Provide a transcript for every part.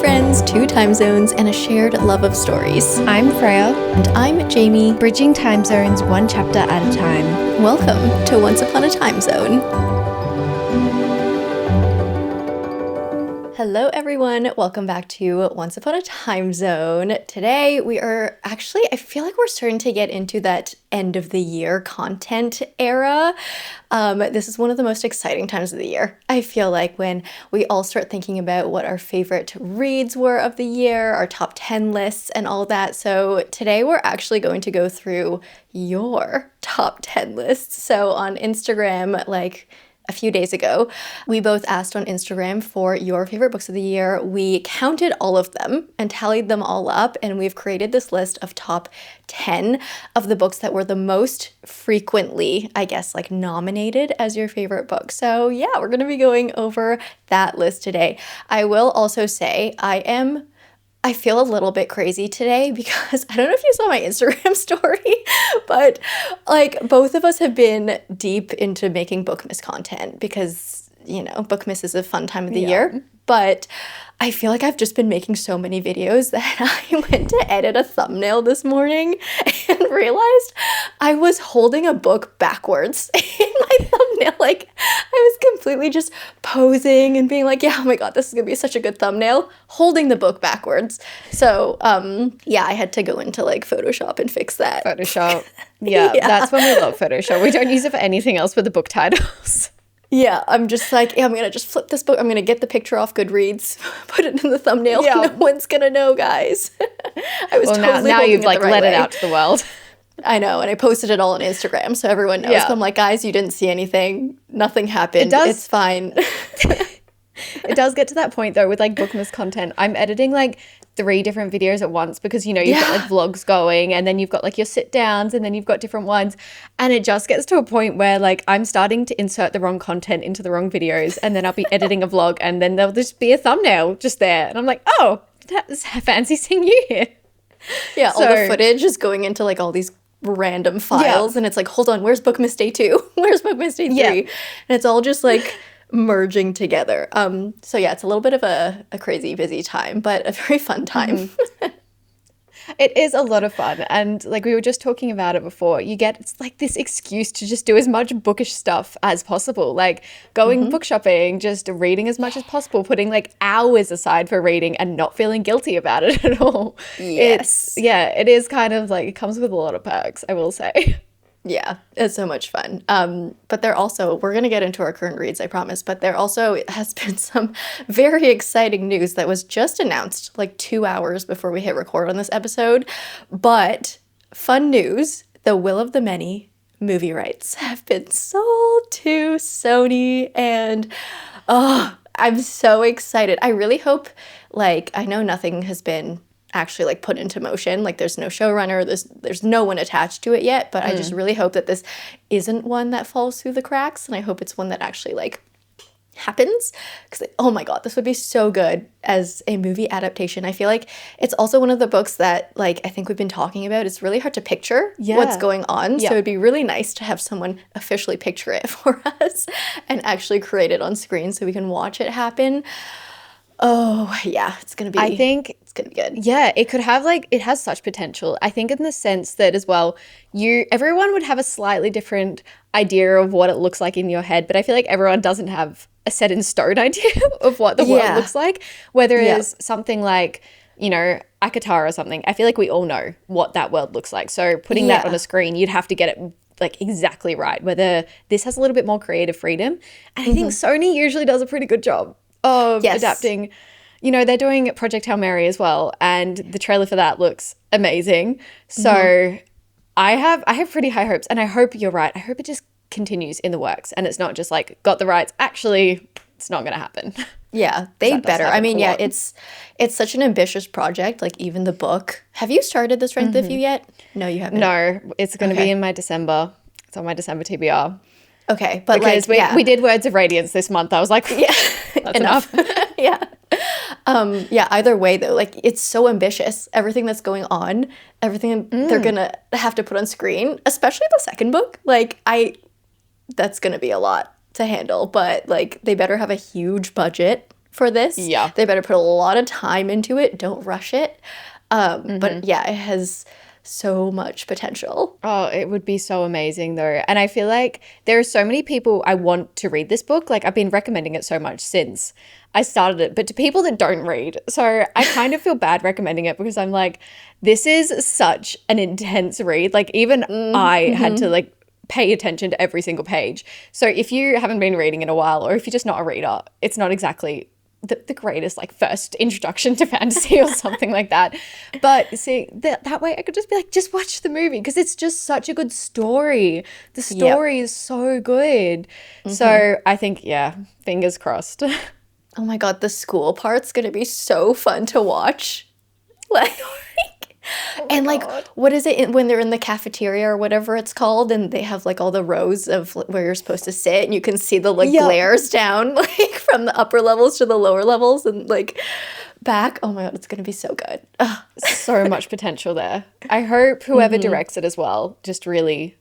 friends, 2 time zones, and a shared love of stories. I'm Freya. And I'm Jamie. Bridging time zones 1 chapter at a time. Welcome to Once Upon a Time Zone. Hello everyone, welcome back to Once Upon a Time Zone. Today we are actually, I feel like we're starting to get into that end of the year content era. This is one of the most exciting times of the year. I feel like when we all start thinking about what our favorite reads were of the year, our top 10 lists and all that. So today we're actually going to go through your top 10 lists. So on Instagram, a few days ago, we both asked on Instagram for your favorite books of the year. We counted all of them and tallied them all up, and we've created this list of top 10 of the books that were the most frequently, nominated as your favorite book. So yeah, we're going to be going over that list today. I will also say I feel a little bit crazy today because I don't know if you saw my Instagram story, but both of us have been deep into making Bookmas content because, Bookmas is a fun time of the year. But I feel like I've just been making so many videos that I went to edit a thumbnail this morning and realized I was holding a book backwards in my thumbnail. I was completely just posing and being like, yeah, oh my God, this is going to be such a good thumbnail, holding the book backwards. So, I had to go into Photoshop and fix that. Photoshop. Yeah, that's when we love Photoshop. We don't use it for anything else but the book titles. Yeah, I'm just I'm going to just flip this book. I'm going to get the picture off Goodreads, put it in the thumbnail. Yeah. No one's going to know, guys. I was totally now you've let it out to the world. I know, and I posted it all on Instagram so everyone knows. Yeah. But I'm like, guys, you didn't see anything. Nothing happened. It's fine. It does get to that point, though, with Bookmas content. I'm editing 3 different videos at once because, you've got vlogs going and then you've got your sit downs and then you've got different ones. And it just gets to a point where I'm starting to insert the wrong content into the wrong videos and then I'll be editing a vlog and then there'll just be a thumbnail just there. And I'm like, oh, that's fancy seeing you here. Yeah, all the footage is going into all these random files and it's hold on, where's Bookmas Day 2? Where's Bookmas Day 3? Yeah. And it's all just merging together. So yeah, it's a little bit of a crazy busy time, but a very fun time. Mm-hmm. It is a lot of fun. And we were just talking about it before, it's this excuse to just do as much bookish stuff as possible, going book shopping, just reading as much as possible, putting hours aside for reading and not feeling guilty about it at all. Yes. It is kind of it comes with a lot of perks, I will say. Yeah, it's so much fun. But we're going to get into our current reads, I promise, but there also has been some very exciting news that was just announced 2 hours before we hit record on this episode. But fun news, the Will of the Many movie rights have been sold to Sony and I'm so excited. I really hope, I know nothing has been actually put into motion, there's no showrunner, there's no one attached to it yet, but I just really hope that this isn't one that falls through the cracks, and I hope it's one that actually happens, because oh my God, this would be so good as a movie adaptation. I feel like it's also one of the books that I think we've been talking about, it's really hard to picture what's going on, so it'd be really nice to have someone officially picture it for us and actually create it on screen so we can watch it happen. Oh yeah, it's gonna be, I think it's gonna be good. Yeah, it could have it has such potential. I think in the sense that as well, everyone would have a slightly different idea of what it looks like in your head, but I feel like everyone doesn't have a set in stone idea of what the world looks like. Whether it's something ACOTAR or something, I feel like we all know what that world looks like. So putting that on a screen, you'd have to get it exactly right. Whether this has a little bit more creative freedom, and I think Sony usually does a pretty good job of adapting. They're doing Project Hail Mary as well, and the trailer for that looks amazing. So I have pretty high hopes, and I hope you're right. I hope it just continues in the works and it's not just got the rights. Actually, it's not going to happen. Yeah, they better. I mean, it's such an ambitious project, even the book. Have you started this Strength of You yet? No, you haven't. No, it's going to be in my December. It's on my December TBR. Okay, but because we did Words of Radiance this month. I was like, yeah, that's enough. Yeah. Either way though, it's so ambitious, everything that's going on, everything they're gonna have to put on screen, especially the second book. That's gonna be a lot to handle, but they better have a huge budget for this. Yeah. They better put a lot of time into it. Don't rush it. But yeah, it has so much potential. Oh, it would be so amazing though. And I feel like there are so many people I want to read this book. Like I've been recommending it so much since I started it, but to people that don't read. So I kind of feel bad recommending it because I'm like, this is such an intense read. Like even I had to like pay attention to every single page. So if you haven't been reading in a while, or if you're just not a reader, it's not exactly the greatest like first introduction to fantasy or something like that. But see, that way I could just be like, just watch the movie because it's just such a good story. The story is so good. So I think, yeah, fingers crossed. Oh my God, the school part's gonna be so fun to watch. Like, and like, God. what is it when they're in the cafeteria or whatever it's called, and they have like all the rows of where you're supposed to sit, and you can see the like glares down like from the upper levels to the lower levels and like back. Oh my God, it's gonna be so good. Ugh. So much potential there. I hope whoever directs it as well just really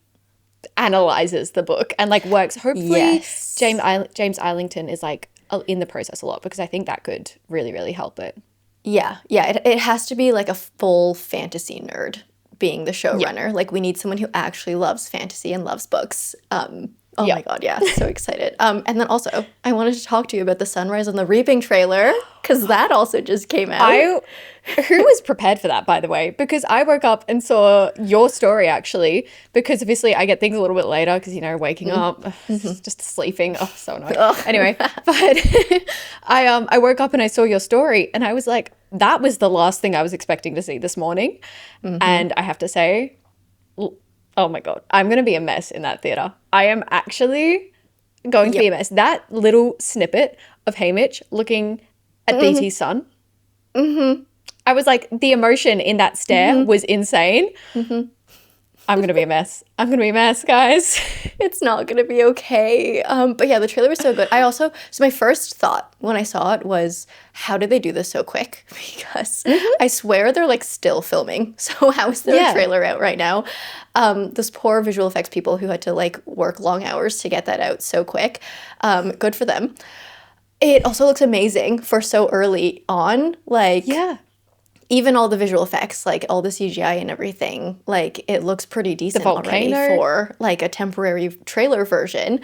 analyzes the book and like works. Hopefully, Yes. James Islington is like in the process a lot because I think that could really, really help it. Yeah, it has to be like a full fantasy nerd being the showrunner. Like we need someone who actually loves fantasy and loves books. Oh my God, yeah, so excited. And then also, I wanted to talk to you about the Sunrise on the Reaping trailer because that also just came out. Who was prepared for that, by the way? Because I woke up and saw your story actually, because obviously I get things a little bit later because, you know, waking up, just sleeping. Oh, so annoying. Anyway, but I woke up and I saw your story and I was like, that was the last thing I was expecting to see this morning. And I have to say, oh my God, I'm going to be a mess in that theater. I am actually going to be a mess. That little snippet of Hamish looking at BT's son. I was like, the emotion in that stare was insane. I'm going to be a mess. I'm going to be a mess, guys. It's not going to be okay. But yeah, the trailer was so good. So my first thought when I saw it was, how did they do this so quick? Because I swear they're like still filming. So how is there a trailer out right now? Those poor visual effects people who had to like work long hours to get that out so quick. Good for them. It also looks amazing for so early on. Like, even all the visual effects, like all the CGI and everything, like it looks pretty decent already for like a temporary trailer version,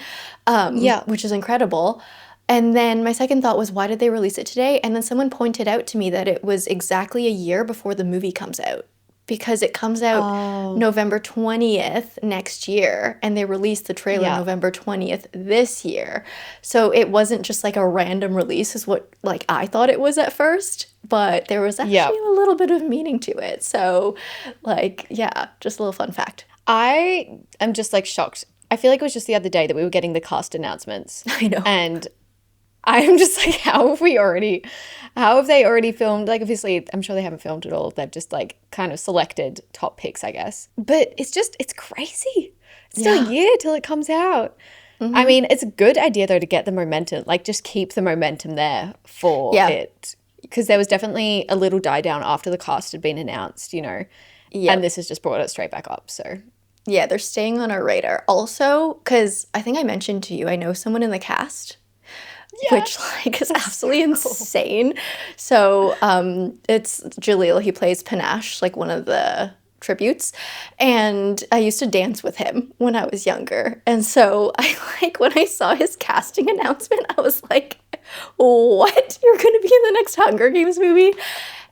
which is incredible. And then my second thought was, why did they release it today? And then someone pointed out to me that it was exactly a year before the movie comes out. Because it comes out November 20th next year, and they released the trailer November 20th this year. So it wasn't just like a random release is what like I thought it was at first, but there was actually a little bit of meaning to it. So like, yeah, just a little fun fact. I am just like shocked. I feel like it was just the other day that we were getting the cast announcements. I know. And I'm just like, how have they already filmed? Like, obviously, I'm sure they haven't filmed it all. They've just like kind of selected top picks, I guess. But it's crazy. It's still a year till it comes out. I mean, it's a good idea though to get the momentum, like just keep the momentum there for it. Because there was definitely a little die down after the cast had been announced, you know. Yeah. And this has just brought it straight back up, so. Yeah, they're staying on our radar. Also, because I think I mentioned to you, I know someone in the cast. Which like is absolutely insane. So it's Jaleel. He plays Panache, like one of the tributes, and I used to dance with him when I was younger. And so I like when I saw his casting announcement, I was like, "What? You're going to be in the next Hunger Games movie?"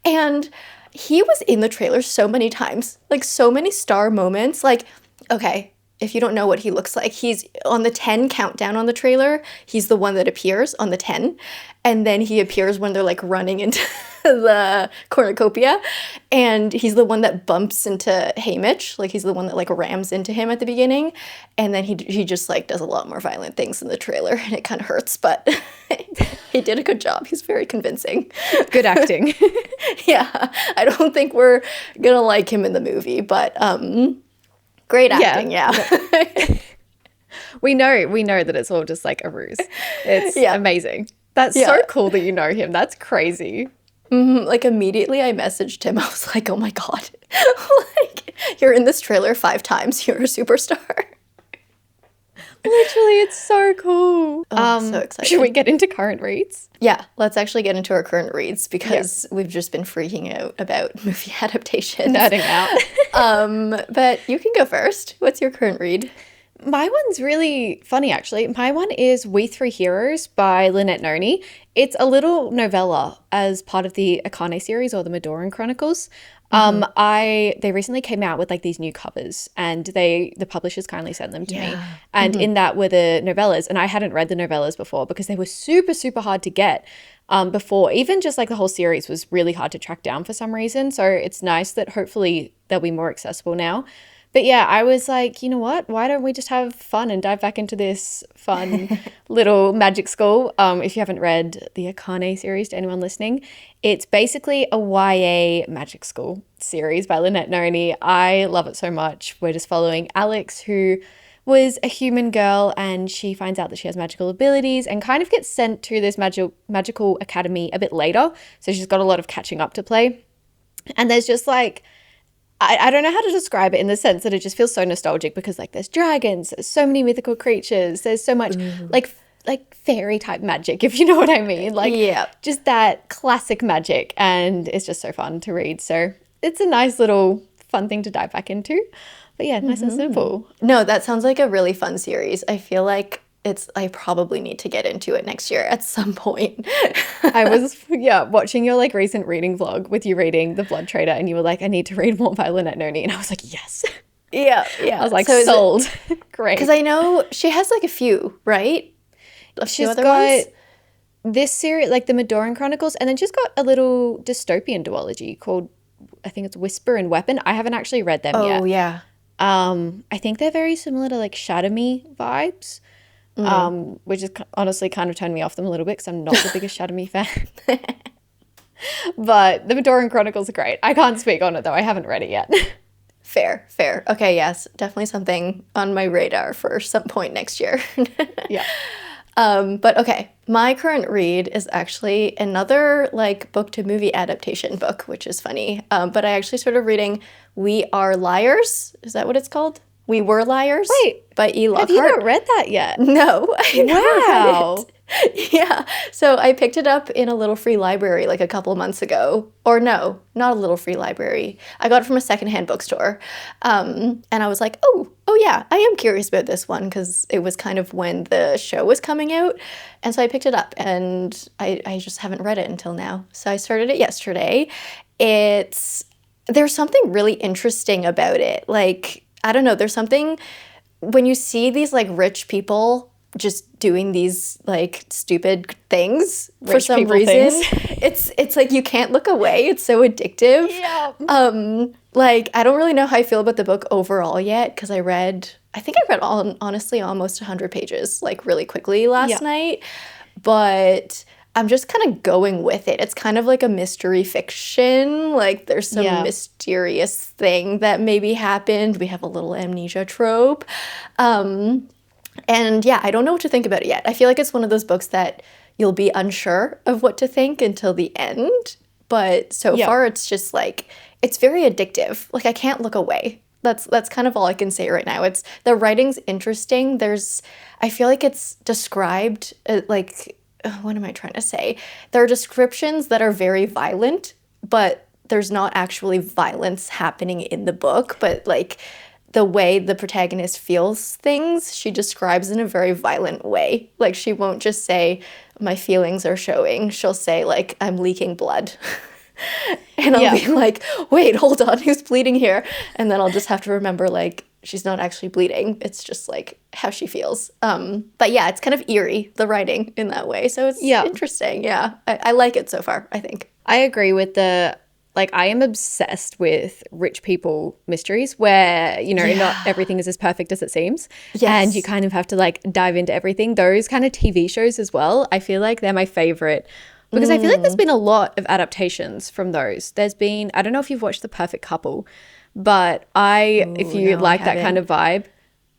And he was in the trailer so many times, like so many star moments. Like, okay. If you don't know what he looks like, he's on the 10 countdown on the trailer. He's the one that appears on the 10. And then he appears when they're like running into the cornucopia. And he's the one that bumps into Hamish. Like he's the one that like rams into him at the beginning. And then he just like does a lot more violent things in the trailer. And it kind of hurts, but he did a good job. He's very convincing. Good acting. Yeah. I don't think we're going to like him in the movie, but great acting, yeah. We know that it's all just like a ruse. It's amazing. That's so cool that you know him. That's crazy. Like immediately I messaged him. I was like, oh my God. Like, you're in this trailer 5 times. You're a superstar. Literally, it's so cool. Oh, so excited. Should we get into current reads? Yeah, let's actually get into our current reads because Yep. we've just been freaking out about movie adaptations. Nerding out. But you can go first. What's your current read? My one's really funny, actually. My one is We Three Heroes by Lynette Noni. It's a little novella as part of the Akane series or the Madoran Chronicles. They recently came out with like these new covers, and the publishers kindly sent them to me. And in that were the novellas, and I hadn't read the novellas before because they were super, super hard to get before. Even just like the whole series was really hard to track down for some reason. So it's nice that hopefully they'll be more accessible now. But yeah, I was like, you know what? Why don't we just have fun and dive back into this fun little magic school? If you haven't read the Akane series, to anyone listening, it's basically a YA magic school series by Lynette Noni. I love it so much. We're just following Alex, who was a human girl, and she finds out that she has magical abilities and kind of gets sent to this magical academy a bit later. So she's got a lot of catching up to play. And there's just like, I don't know how to describe it in the sense that it just feels so nostalgic because like there's dragons, there's so many mythical creatures, there's so much like fairy type magic, if you know what I mean. Like just that classic magic, and it's just so fun to read. So it's a nice little fun thing to dive back into. But yeah, nice and simple. No, that sounds like a really fun series. I feel like I probably need to get into it next year at some point. I was, watching your like recent reading vlog with you reading The Blood Trader, and you were like, I need to read more by Lynette Noni. And I was like, yes. Yeah. I was like, so sold. Great. Because I know she has like a few, right? She's got this series, like the Madoran Chronicles, and then she's got a little dystopian duology called, I think it's Whisper and Weapon. I haven't actually read them yet. Oh, yeah. I think they're very similar to like Shadow Me vibes. Which is honestly kind of turned me off them a little bit because I'm not the biggest Shadow Me fan. But the Madoran Chronicles are great. I can't speak on it though. I haven't read it yet. Fair. Okay, yes. Definitely something on my radar for some point next year. Yeah. But okay, my current read is actually another like book to movie adaptation book, which is funny. But I actually started reading We Are Liars. Is that what it's called? We Were Liars. Wait, by E. Lockhart. Have you not read that yet? No, I never Wow. read it. Yeah, so I picked it up in a little free library like a couple of months ago. Or no, not a little free library. I got it from a secondhand bookstore. And I was like, oh yeah, I am curious about this one because it was kind of when the show was coming out. And so I picked it up, and I just haven't read it until now. So I started it yesterday. There's something really interesting about it. Like, I don't know, there's something when you see these like rich people just doing these like stupid things for some reason. It's like you can't look away. It's so addictive. Yeah. Like I don't really know how I feel about the book overall yet because I think I read honestly almost 100 pages like really quickly last night. But I'm just kind of going with it. It's kind of like a mystery fiction. Like there's some mysterious thing that maybe happened. We have a little amnesia trope. And yeah, I don't know what to think about it yet. I feel like it's one of those books that you'll be unsure of what to think until the end. But so far it's just like, it's very addictive. Like I can't look away. That's kind of all I can say right now. It's the writing's interesting. I feel like it's described like, what am I trying to say? There are descriptions that are very violent, but there's not actually violence happening in the book. But like the way the protagonist feels things, she describes in a very violent way. Like she won't just say, my feelings are showing. She'll say like, I'm leaking blood. And I'll be like, wait, hold on, who's bleeding here? And then I'll just have to remember like, she's not actually bleeding. It's just like how she feels. But yeah, it's kind of eerie, the writing in that way. So it's interesting. Yeah. I like it so far, I think. I agree with I am obsessed with rich people mysteries where, not everything is as perfect as it seems. Yes. And you kind of have to like dive into everything. Those kind of TV shows as well, I feel like they're my favorite because I feel like there's been a lot of adaptations from those. There's been, I don't know if you've watched The Perfect Couple, but if you like that kind of vibe,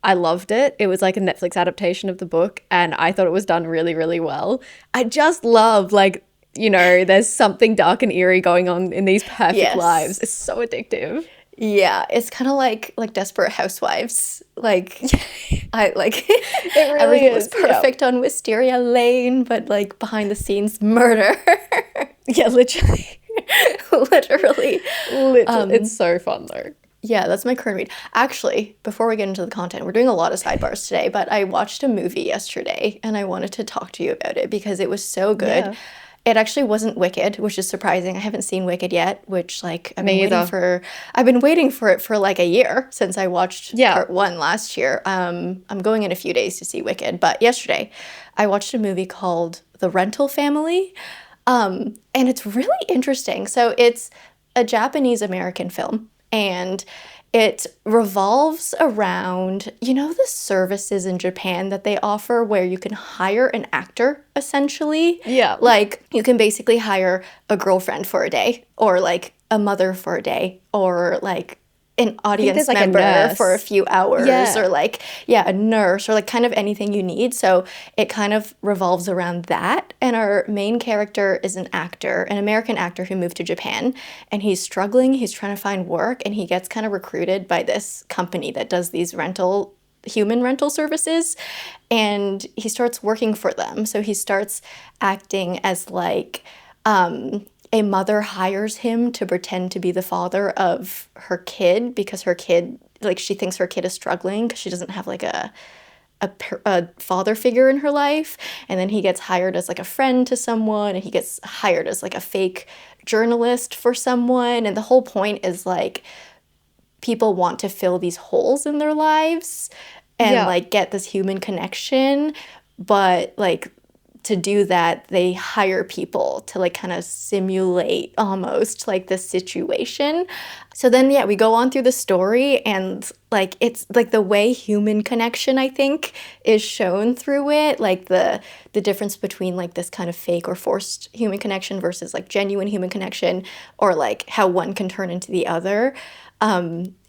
I loved it. It was like a Netflix adaptation of the book, and I thought it was done really, really well. I just love there's something dark and eerie going on in these perfect lives. It's so addictive. Yeah, it's kind of like Desperate Housewives Like, I like It really everything was is. Yeah. perfect on Wisteria Lane, but like behind the scenes, murder. Yeah, literally. Literally. Literally. It's so fun though. Yeah, that's my current read. Actually, before we get into the content, we're doing a lot of sidebars today, but I watched a movie yesterday and I wanted to talk to you about it because it was so good. Yeah. It actually wasn't Wicked, which is surprising. I haven't seen Wicked yet, which like Me either. I've been waiting for it for like a year since I watched Yeah. part one last year. I'm going in a few days to see Wicked, but yesterday I watched a movie called The Rental Family. And it's really interesting. So it's a Japanese American film, and it revolves around, you know, the services in Japan that they offer where you can hire an actor essentially. Yeah. Like you can basically hire a girlfriend for a day, or like a mother for a day, or like an audience there's, like, a member nurse. for a few hours, Yeah. or like, yeah, a nurse, or like kind of anything you need. So it kind of revolves around that. And our main character is an actor, an American actor who moved to Japan, and he's struggling. He's trying to find work, and he gets kind of recruited by this company that does these human rental services, and he starts working for them. So he starts acting as like, a mother hires him to pretend to be the father of her kid because her kid, like, she thinks her kid is struggling because she doesn't have like a father figure in her life. And then he gets hired as like a friend to someone, and he gets hired as like a fake journalist for someone. And the whole point is like people want to fill these holes in their lives and Yeah. like get this human connection, but like to do that, they hire people to like kind of simulate almost like this situation. So then, yeah, we go on through the story, and like it's like the way human connection, I think, is shown through it, like the difference between like this kind of fake or forced human connection versus like genuine human connection, or like how one can turn into the other.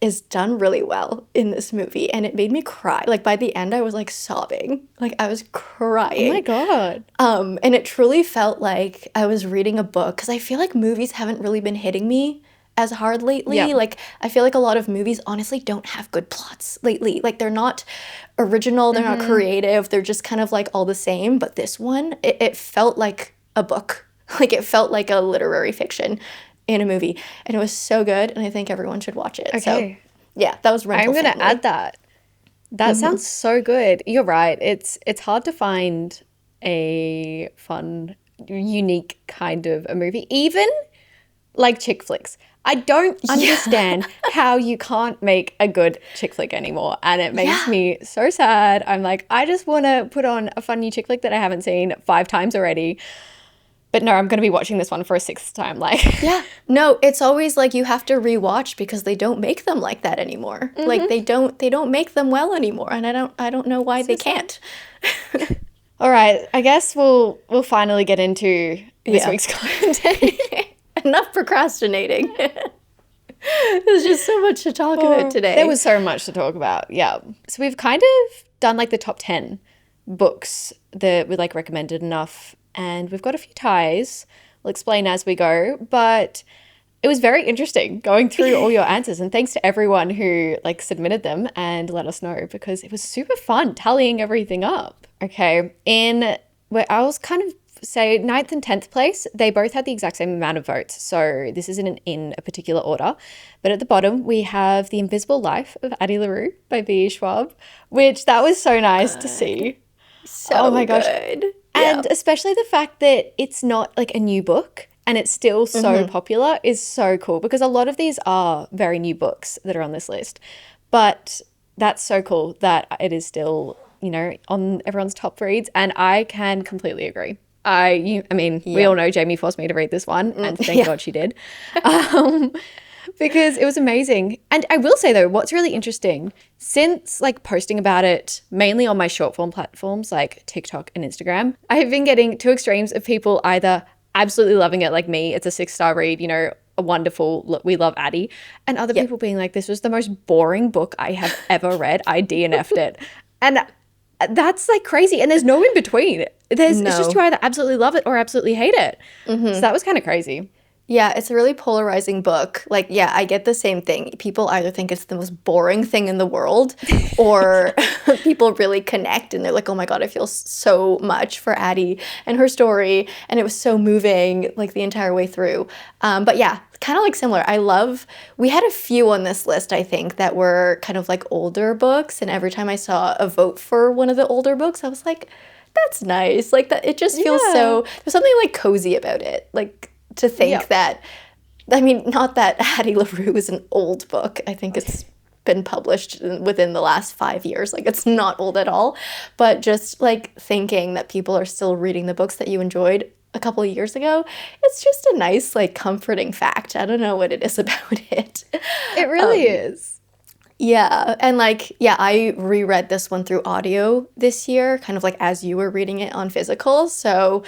Is done really well in this movie, and it made me cry. Like by the end, I was like sobbing, like I was crying. Oh my God. And it truly felt like I was reading a book, because I feel like movies haven't really been hitting me as hard lately. Yeah. Like I feel like a lot of movies honestly don't have good plots lately. Like they're not original, they're not creative, they're just kind of like all the same. But this one, it felt like a book. Like it felt like a literary fiction in a movie, and it was so good, and I think everyone should watch it. So Okay. yeah, that was Rental I'm gonna Family. add that. That sounds so good. You're right. It's hard to find a fun, unique kind of a movie, even like chick flicks. I don't understand how you can't make a good chick flick anymore, and it makes Yeah. me so sad. I'm like, I just want to put on a fun new chick flick that I haven't seen 5 times already. But no, I'm going to be watching this one for a 6th time. Like, Yeah. No, it's always like you have to rewatch because they don't make them like that anymore. Like they don't make them well anymore, and I don't know why they can't. all right, I guess we'll finally get into this Yeah. week's content. Enough procrastinating. There's just so much to talk about today. There was so much to talk about. Yeah. So we've kind of done like the top 10 books that we like recommended enough, and we've got a few ties. We'll explain as we go, but it was very interesting going through all your answers, and thanks to everyone who like submitted them and let us know, because it was super fun tallying everything up. Okay. In where I was kind of say 9th and 10th place, they both had the exact same amount of votes. So this isn't in a particular order. But at the bottom, we have The Invisible Life of Addie LaRue by V.E. Schwab, which that was so nice to see. so Oh my gosh. good. And especially the fact that it's not like a new book and it's still so popular is so cool, because a lot of these are very new books that are on this list. But that's so cool that it is still, you know, on everyone's top reads, and I can completely agree. We all know Jamie forced me to read this one, and thank God she did. Because it was amazing. And I will say though, what's really interesting, since like posting about it mainly on my short form platforms like TikTok and Instagram, I have been getting two extremes of people either absolutely loving it like me, it's a 6-star read, you know, a wonderful, we love Addie, and other people being like, this was the most boring book I have ever read, I DNF'd it. And that's like crazy, and there's no in between. It's just you either absolutely love it or absolutely hate it. So that was kind of crazy. Yeah, it's a really polarizing book. Like, yeah, I get the same thing. People either think it's the most boring thing in the world, or people really connect and they're like, oh my God, I feel so much for Addie and her story. And it was so moving, like, the entire way through. But yeah, kind of like similar. We had a few on this list, I think, that were kind of like older books. And every time I saw a vote for one of the older books, I was like, that's nice. Like, that, it just feels Yeah. so, there's something like cozy about it. Like, to think Yep. that, I mean, not that Addie LaRue is an old book. I think it's been published within the last 5 years. Like, it's not old at all. But just like thinking that people are still reading the books that you enjoyed a couple of years ago, it's just a nice, like, comforting fact. I don't know what it is about it. It really Um, is. yeah, and like, yeah, I reread this one through audio this year, kind of like as you were reading it on physical. So,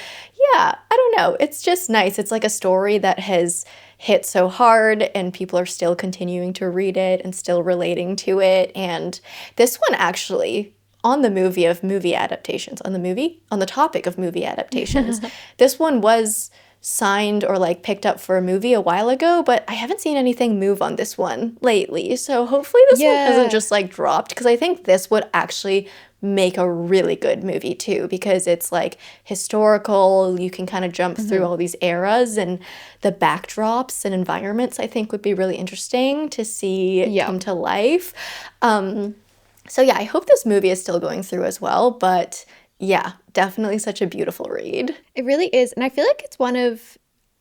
yeah, I don't know. It's just nice. It's like a story that has hit so hard, and people are still continuing to read it and still relating to it. And this one actually, on the movie adaptations, on the topic of movie adaptations, this one was signed or like picked up for a movie a while ago, but I haven't seen anything move on this one lately. So hopefully this one hasn't Yeah. just like dropped, because I think this would actually make a really good movie too, because it's like historical. You can kind of jump through Hmm. all these eras, and the backdrops and environments I think would be really interesting to see come Yep. to life. Um, so yeah, I hope this movie is still going through as well, but yeah, definitely such a beautiful read. It really is. And I feel like it's one of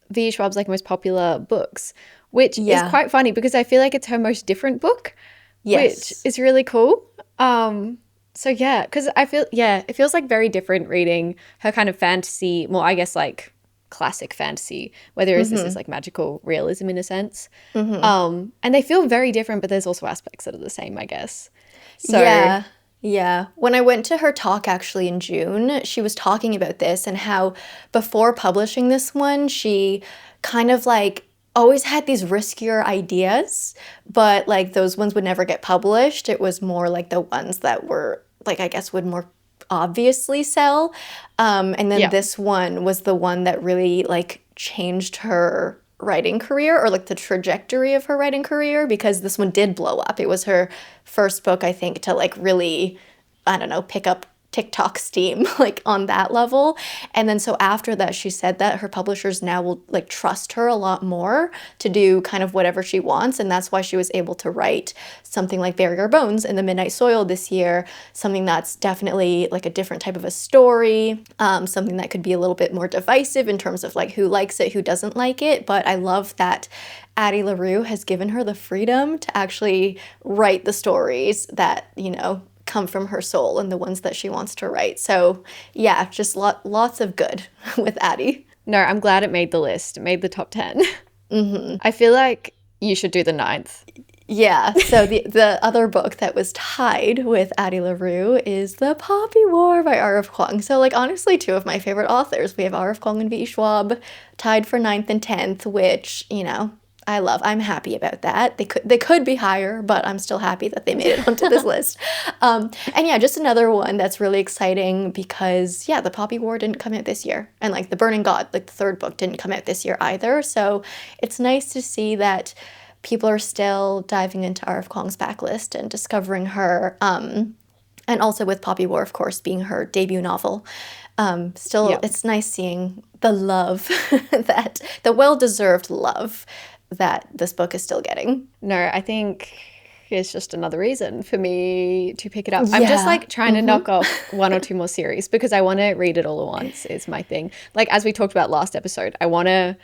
V. Schwab's like most popular books, which is Yeah. quite funny because I feel like it's her most different book, which Yes. is really cool. So yeah, because I feel yeah, it feels like very different reading her kind of fantasy, more I guess like classic fantasy, where there is this Mm-hmm. like magical realism in a sense. Mm-hmm. And they feel very different, but there's also aspects that are the same, I guess. So Yeah. Yeah. When I went to her talk actually in June, she was talking about this and how before publishing this one, she kind of like always had these riskier ideas, but like those ones would never get published. It was more like the ones that were like, I guess, would more obviously sell. And then yeah. this one was the one that really like changed her writing career, or like the trajectory of her writing career, because this one did blow up. It was her first book, I think, to like really, I don't know, pick up TikTok steam like on that level. And then so after that, she said that her publishers now will like trust her a lot more to do kind of whatever she wants. And that's why she was able to write something like Bury Our Bones in the Midnight Soil this year, something that's definitely like a different type of a story, something that could be a little bit more divisive in terms of like who likes it, who doesn't like it. But I love that Addie LaRue has given her the freedom to actually write the stories that, come from her soul and the ones that she wants to write. So, yeah, just lots of good with Addie. No, I'm glad it made the list. It made the top 10. I feel like you should do the ninth. Yeah, so the other book that was tied with Addie LaRue is The Poppy War by R.F. Kuang. So, like, honestly, two of my favorite authors. We have R.F. Kuang and V. Schwab tied for ninth and 10th, which, I love. I'm happy about that. They could be higher, but I'm still happy that they made it onto this list. And yeah, just another one that's really exciting because, yeah, The Poppy War didn't come out this year. And, like, The Burning God, like, the third book, didn't come out this year either. So it's nice to see that people are still diving into R.F. Kuang's backlist and discovering her. And also with Poppy War, of course, being her debut novel. Still, Yeah. it's nice seeing the love the well-deserved love that this book is still getting. No, I think it's just another reason for me to pick it up. I'm just Yeah. like trying to knock off one or two more series because I want to read it all at once is my thing. Like as we talked about last episode, I want to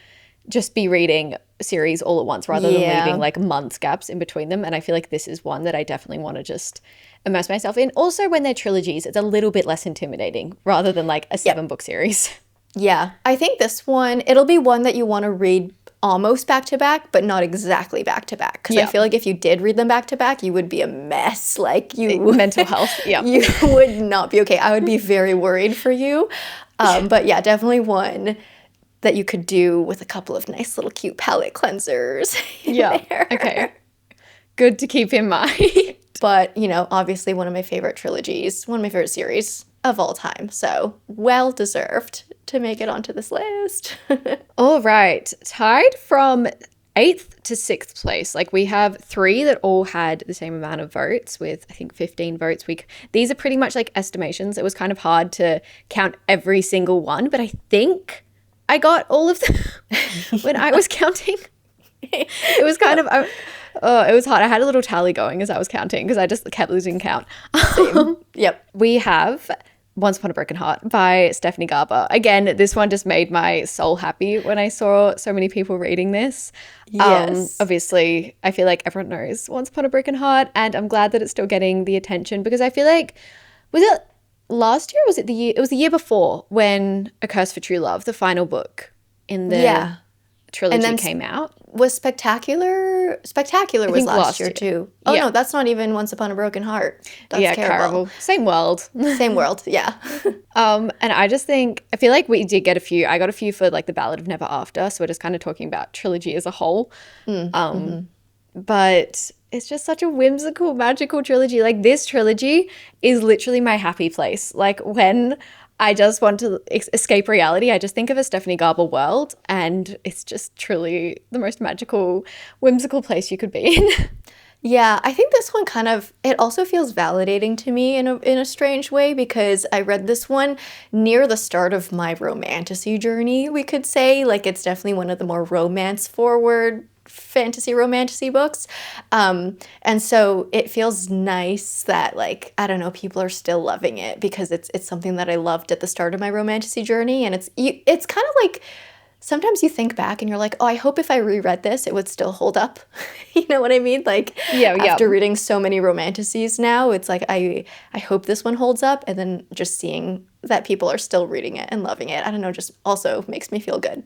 just be reading series all at once rather than leaving Yeah. like months gaps in between them. And I feel like this is one that I definitely want to just immerse myself in. Also, when they're trilogies, it's a little bit less intimidating rather than like a Yep. 7-book series. Yeah. I think this one, it'll be one that you want to read almost back to back, but not exactly back to back. Because I Yeah. feel like if you did read them back to back, you would be a mess. Like Mental health. Yeah. you would not be okay. I would be very worried for you. But yeah, definitely one that you could do with a couple of nice little cute palette cleansers in Yeah. there. Okay. Good to keep in mind. But, obviously one of my favorite trilogies, one of my favorite series of all time. So well deserved to make it onto this list. All right. Tied from 8th to 6th place. Like, we have 3 that all had the same amount of votes with, I think, 15 votes. These are pretty much like estimations. It was kind of hard to count every single one, but I think I got all of them when I was counting. It was kind of, it was hard. I had a little tally going as I was counting because I just kept losing count. Same. Yep. We have Once Upon a Broken Heart by Stephanie Garber. Again, this one just made my soul happy when I saw so many people reading this. Yes. Obviously, I feel like everyone knows Once Upon a Broken Heart, and I'm glad that it's still getting the attention because I feel like, was it last year or was it the year? It was the year before when A Curse for True Love, the final book in the trilogy came out. Was Spectacular was last year too. Oh Yeah. no, that's not even Once Upon a Broken Heart. That's terrible. Same world. Same world, yeah. And I just think, I feel like we did get a few. I got a few for like The Ballad of Never After, so we're just kind of talking about trilogy as a whole. But it's just such a whimsical, magical trilogy. Like, this trilogy is literally my happy place. Like, when I just want to escape reality, I just think of a Stephanie Garber world, and it's just truly the most magical, whimsical place you could be in. Yeah, I think this one it also feels validating to me in a strange way because I read this one near the start of my romantasy journey, we could say. Like, it's definitely one of the more romance-forward romantasy books. And so it feels nice that, like, I don't know, people are still loving it because it's something that I loved at the start of my romantasy journey. And it's kind of like, sometimes you think back and you're like, oh, I hope if I reread this, it would still hold up. You know what I mean? Like, after reading so many romantasies now, it's like, I hope this one holds up. And then just seeing that people are still reading it and loving it, I don't know, just also makes me feel good.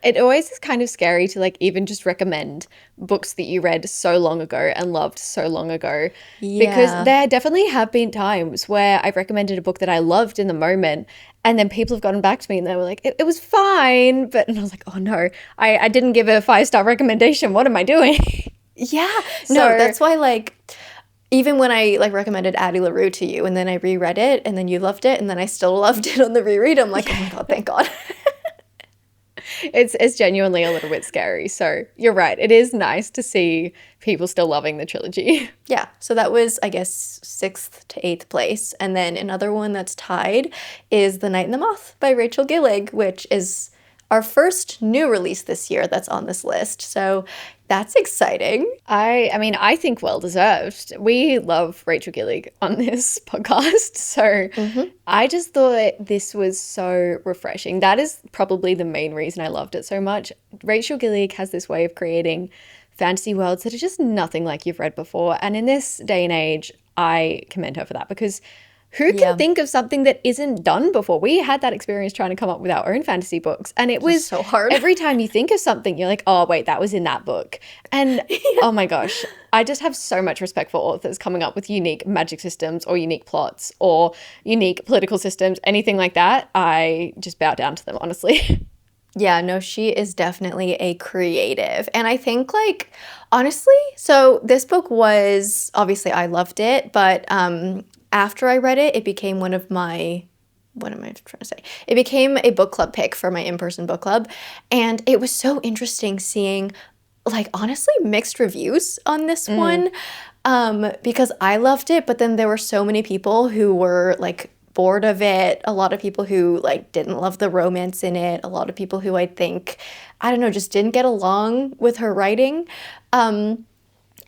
It always is kind of scary to, like, even just recommend books that you read so long ago and loved so long ago. Yeah. Because there definitely have been times where I've recommended a book that I loved in the moment, and then people have gotten back to me and they were like, it was fine. And I was like, oh no, I didn't give a 5-star recommendation. What am I doing? Yeah. No, that's why, like, even when I, like, recommended Addie LaRue to you and then I reread it and then you loved it and then I still loved it on the reread, I'm like, oh my God, thank God. It's genuinely a little bit scary. So you're right. It is nice to see people still loving the trilogy. Yeah. So that was, I guess, 6th to 8th place. And then another one that's tied is The Night and the Moth by Rachel Gillig, which is our first new release this year that's on this list. So that's exciting. I mean, I think well deserved. We love Rachel Gillig on this podcast. So I just thought this was so refreshing. That is probably the main reason I loved it so much. Rachel Gillig has this way of creating fantasy worlds that are just nothing like you've read before. And in this day and age, I commend her for that because who can think of something that isn't done before? We had that experience trying to come up with our own fantasy books, and it was so hard. Every time you think of something, you're like, oh, wait, that was in that book. And oh my gosh, I just have so much respect for authors coming up with unique magic systems or unique plots or unique political systems, anything like that. I just bow down to them, honestly. Yeah, no, she is definitely a creative. And I think, like, honestly, so this book was, obviously I loved it, but after I read it, it became one of my, what am I trying to say? It became a book club pick for my in-person book club. And it was so interesting seeing, like, honestly, mixed reviews on this one because I loved it, but then there were so many people who were, like, bored of it. A lot of people who, like, didn't love the romance in it. A lot of people who I think, I don't know, just didn't get along with her writing.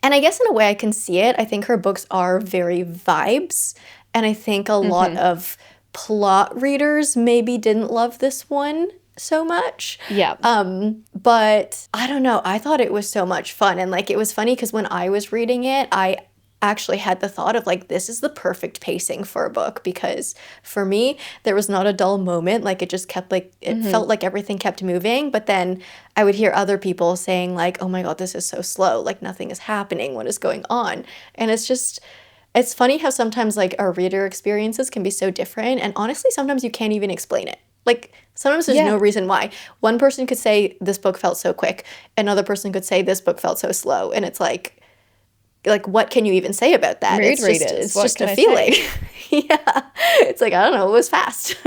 And I guess in a way I can see it. I think her books are very vibes. And I think a lot of plot readers maybe didn't love this one so much. Yeah. But I don't know. I thought it was so much fun. And, like, it was funny because when I was reading it, I actually had the thought of, like, this is the perfect pacing for a book because for me there was not a dull moment. Like, it just kept, like, it felt like everything kept moving, but then I would hear other people saying, like, oh my God, this is so slow, like nothing is happening, what is going on? And it's funny how sometimes, like, our reader experiences can be so different, and honestly sometimes you can't even explain it. Like, sometimes there's no reason why. One person could say this book felt so quick, another person could say this book felt so slow, and it's like, what can you even say about that? Mood readers. It's just a feeling. Yeah. It's like, I don't know, it was fast.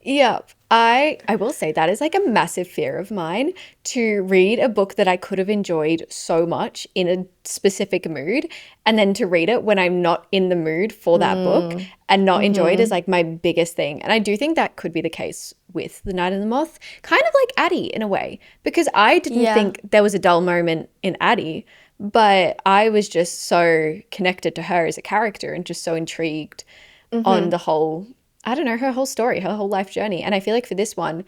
Yep. I will say that is like a massive fear of mine, to read a book that I could have enjoyed so much in a specific mood, and then to read it when I'm not in the mood for that book Mm. and not enjoy it is Mm-hmm. like my biggest thing. And I do think that could be the case with The Night and the Moth, kind of like Addie in a way, because I didn't Yeah. think there was a dull moment in Addie, but I was just so connected to her as a character and just so intrigued on Mm-hmm. the whole, I don't know, her whole story, her whole life journey. And I feel like for this one,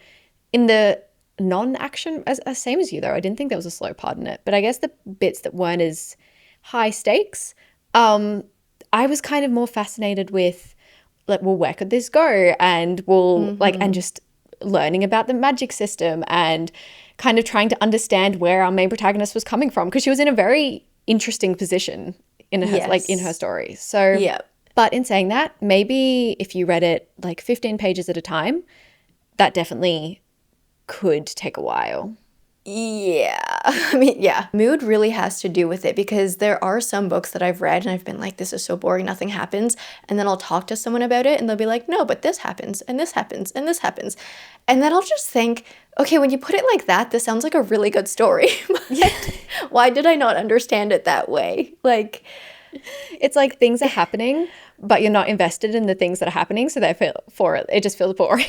in the non-action, as same as you though, I didn't think there was a slow part in it, but I guess the bits that weren't as high stakes, um, I was kind of more fascinated with, like, well, where could this go? And well, like, and Mm-hmm. just learning about the magic system and kind of trying to understand where our main protagonist was coming from, because she was in a very interesting position in her, like, in her Yes. story. So, Yeah. but in saying that, maybe if you read it like 15 pages at a time, that definitely could take a while. Yeah. I mean, yeah. Mood really has to do with it because there are some books that I've read and I've been like, this is so boring, nothing happens. And then I'll talk to someone about it and they'll be like, no, but this happens and this happens and this happens. And then I'll just think, okay, when you put it like that, this sounds like a really good story. But why did I not understand it that way? Like, It's like things are happening, but you're not invested in the things that are happening, so therefore it just feels boring.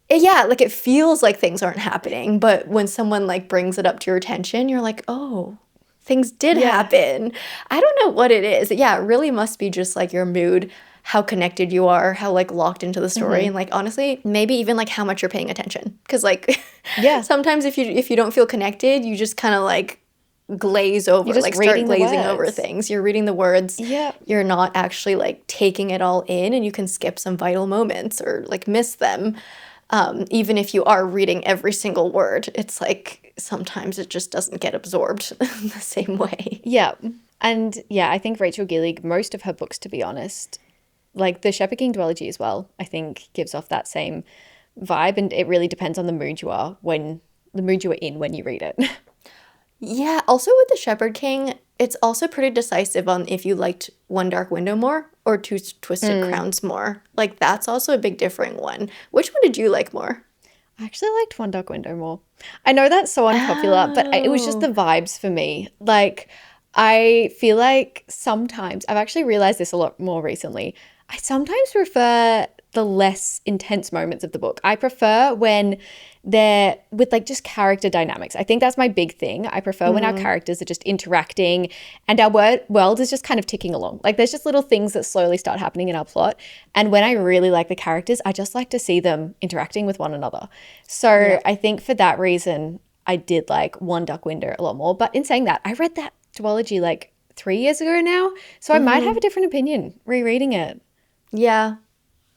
yeah, like it feels like things aren't happening. But when someone like brings it up to your attention, you're like, oh, things did Yeah. happen. I don't know what it is. Yeah, it really must be just like your mood, how connected you are, how like locked into the story, and like honestly, maybe even like how much you're paying attention. Because like Yeah. sometimes if you don't feel connected, you just kind of like glaze You're over, just like start reading the glazing over words. things. You're reading the words. Yeah. You're not actually like taking it all in, and you can skip some vital moments or like miss them. Even if you are reading every single word, it's like sometimes it just doesn't get absorbed the same way. Yeah. And yeah, I think Rachel Gillig, most of her books, to be honest, like the Shepherd King duology as well, I think gives off that same vibe. And it really depends on the mood you are when the mood you are in when you read it. Yeah, also with the Shepherd King, it's also pretty decisive on if you liked One Dark Window more or Two Twisted Mm. Crowns more. Like that's also a big differing one. Which one did you like more? I actually liked One Dark Window more. I know that's so unpopular, but it was just the Oh. vibes for me. Like, I feel like sometimes, I've actually realized this a lot more recently. I sometimes prefer the less intense moments of the book. I prefer when they're with like just character dynamics. I think that's my big thing. I prefer when our Mm, characters are just interacting and our world is just kind of ticking along. Like there's just little things that slowly start happening in our plot. And when I really like the characters, I just like to see them interacting with one another. yeah. So I think for that reason, I did like One Duck Window a lot more. But in saying that, I read that duology like 3 years ago now. So I might have Hmm. a different opinion rereading it. Yeah.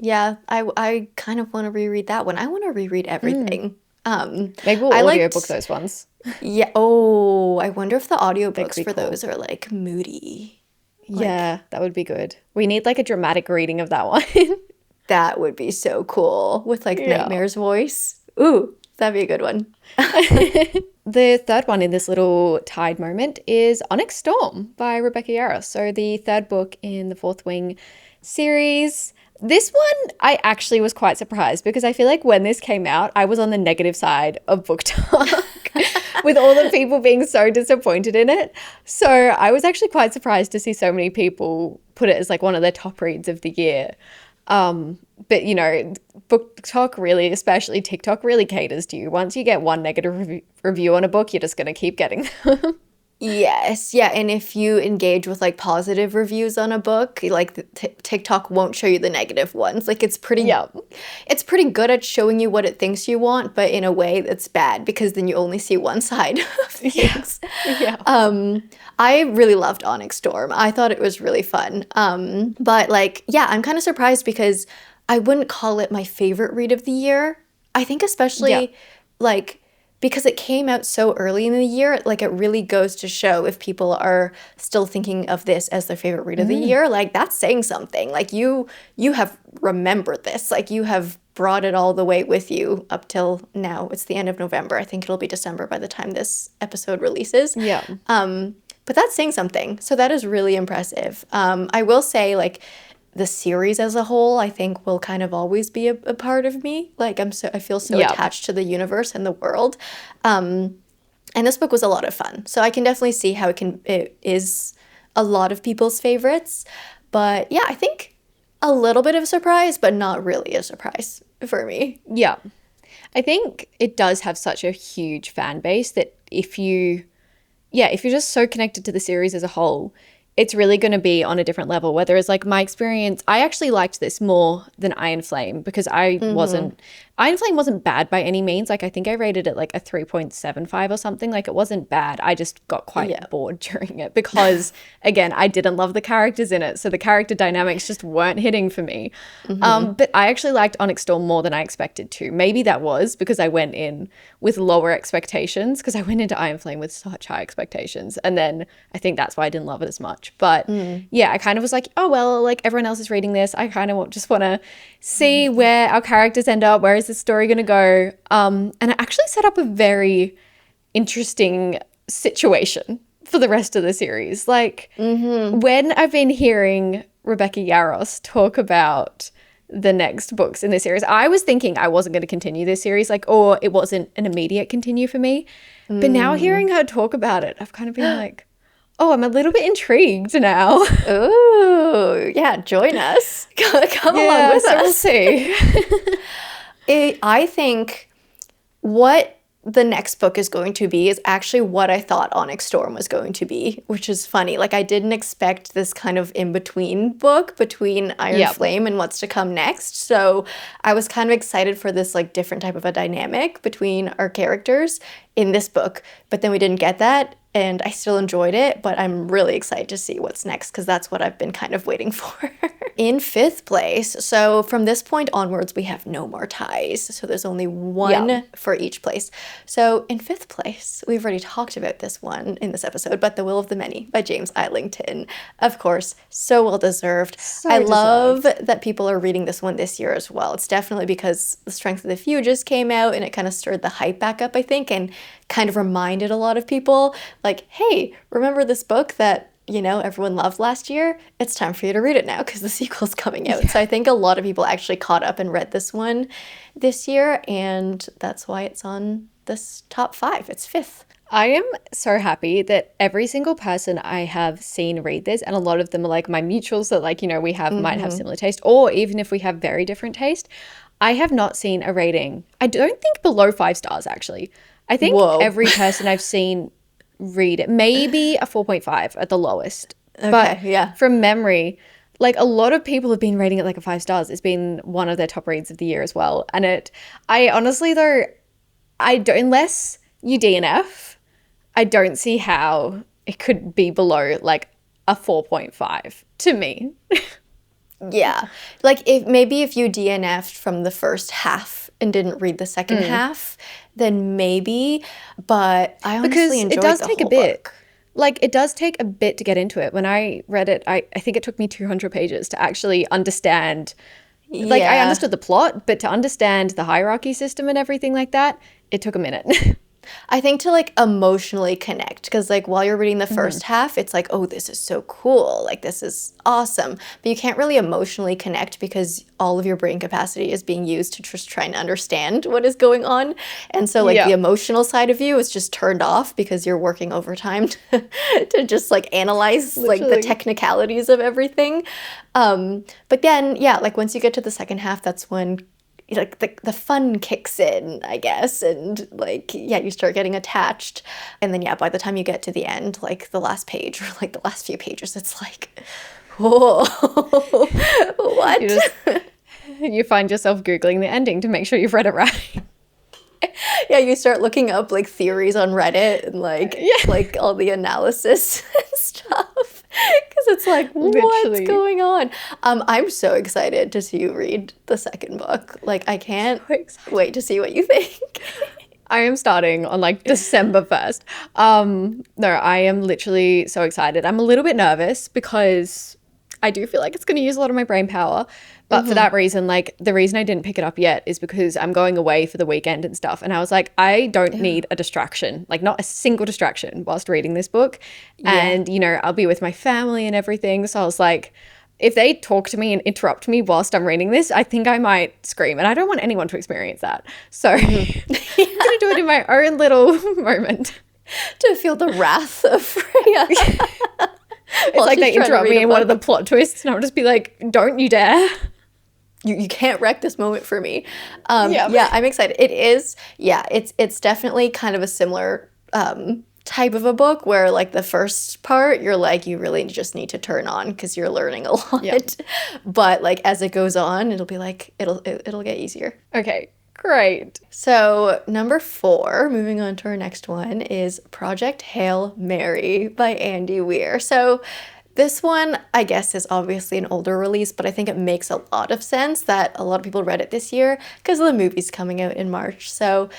Yeah. I kind of want to reread that one. I want to reread Mm. everything. Maybe we'll I audiobook liked, those ones. yeah. Oh, I wonder if the That could audiobooks be for cool. those are like moody. Like Yeah, that would be good. We need like a dramatic reading of that one. that would be so cool with like Yeah. Nightmare's voice. Ooh, that'd be a good one. The third one in this little tide moment is Onyx Storm by Rebecca Yarros. So the third book in the Fourth Wing series. This one I actually was quite surprised because I feel like when this came out, I was on the negative side of book talk with all the people being so disappointed in it. So I was actually quite surprised to see so many people put it as like one of their top reads of the year. But you know, book talk really, especially TikTok, really caters to you. Once you get one negative review on a book, you're just going to keep getting them. Yes, yeah, and if you engage with like positive reviews on a book, like the TikTok won't show you the negative ones. Like Yeah. it's pretty good at showing you what it thinks you want, but in a way that's bad because then you only see one side of Yeah. things. Yeah. I really loved Onyx Storm. I thought it was really fun. But like, yeah, I'm kind of surprised because I wouldn't call it my favorite read of the year. I think Yeah. especially like because it came out so early in the year, like it really goes to show if people are still thinking of this as their favorite read of the Mm. year, like that's saying something. Like you have remembered this. Like you have brought it all the way with you up till now. It's the end of November. I think it'll be December by the time this episode releases. Yeah. But that's saying something. So that is really impressive. I will say, like, the series as a whole, I think will kind of always be a part of me. Like I feel so Yeah. attached to the universe and the world. And this book was a lot of fun. So I can definitely see how it is a lot of people's favorites. But yeah, I think a little bit of a surprise, but not really a surprise for me. Yeah. I think it does have such a huge fan base that if you're just so connected to the series as a whole, it's really going to be on a different level. Whereas like my experience, I actually liked this more than Iron Flame because Iron Flame wasn't bad by any means. Like I think I rated it like a 3.75 or something. Like it wasn't bad. I just got quite bored during it because again, I didn't love the characters in it. So the character dynamics just weren't hitting for me. But I actually liked Onyx Storm more than I expected to. Maybe that was because I went in with lower expectations because I went into Iron Flame with such high expectations. And then I think that's why I didn't love it as much. But yeah, I kind of was like, oh, well, like everyone else is reading this. I kind of just want to see where our characters end up. Where is this story going to go? And it actually set up a very interesting situation for the rest of the series. Like when I've been hearing Rebecca Yarros talk about the next books in this series, I was thinking I wasn't going to continue this series, like, or it wasn't an immediate continue for me. But now hearing her talk about it, I've kind of been like, oh, I'm a little bit intrigued now. Ooh, yeah, join us. Come along with us. We'll see. I think what the next book is going to be is actually what I thought Onyx Storm was going to be, which is funny. Like I didn't expect this kind of in-between book between Iron Flame and what's to come next. So I was kind of excited for this like different type of a dynamic between our characters in this book, but then we didn't get that. And I still enjoyed it, but I'm really excited to see what's next because that's what I've been kind of waiting for. In fifth place, so from this point onwards, we have no more ties. So there's only one for each place. So in fifth place, we've already talked about this one in this episode, but The Will of the Many by James Islington. Of course, so well deserved. I love that people are reading this one this year as well. It's definitely because The Strength of the Few just came out and it kind of stirred the hype back up, I think, and kind of reminded a lot of people like, hey, remember this book that, you know, everyone loved last year? It's time for you to read it now because the sequel's coming out. So I think a lot of people actually caught up and read this one this year, and that's why it's on this top 5. It's 5th. I am so happy that every single person I have seen read this, and a lot of them are like my mutuals that like, you know, we have might have similar taste, or even if we have very different taste, I have not seen a rating. I don't think below 5 stars actually. I think every person I've seen read it, maybe a 4.5 at the lowest. Okay, but from memory, like a lot of people have been rating it like a 5 stars. It's been one of their top reads of the year as well. And I honestly though, I don't, unless you DNF, I don't see how it could be below like a 4.5 to me. Yeah. Like if you DNF'd from the first half and didn't read the second half, then maybe, but I honestly enjoyed the whole book. Because it does take a bit. Like it does take a bit to get into it. When I read it, I think it took me 200 pages to actually understand. Like I understood the plot, but to understand the hierarchy system and everything like that, it took a minute. I think to like emotionally connect, because like while you're reading the first half, it's like, oh, this is so cool, like this is awesome, but you can't really emotionally connect because all of your brain capacity is being used to just trying to understand what is going on, and so like the emotional side of you is just turned off because you're working overtime to just like analyze like the technicalities of everything. But then like once you get to the second half, that's when like the fun kicks in, I guess, and like you start getting attached, and then by the time you get to the end, like the last page or like the last few pages, it's like, whoa, what? You find yourself Googling the ending to make sure you've read it right. You start looking up like theories on Reddit and like all the analysis and stuff. Because it's like, what's going on? I'm so excited to see you read the second book. Like, I can't wait to see what you think. I am starting on like December 1st. No, I am literally so excited. I'm a little bit nervous because I do feel like it's going to use a lot of my brain power. But for that reason, like the reason I didn't pick it up yet is because I'm going away for the weekend and stuff. And I was like, I don't need a distraction, like not a single distraction whilst reading this book. And, you know, I'll be with my family and everything. So I was like, if they talk to me and interrupt me whilst I'm reading this, I think I might scream, and I don't want anyone to experience that. So I'm going to do it in my own little moment. To feel the wrath of Freya. It's like they interrupt me in one of the plot twists, and I'll just be like, don't you dare. You can't wreck this moment for me. Yeah, I'm excited. It is, it's definitely kind of a similar type of a book where like the first part you're like you really just need to turn on because you're learning a lot. But like as it goes on, it'll be like it'll get easier. Okay, great. So number 4, moving on to our next one, is Project Hail Mary by Andy Weir. So this one, I guess, is obviously an older release, but I think it makes a lot of sense that a lot of people read it this year because the movie's coming out in March. So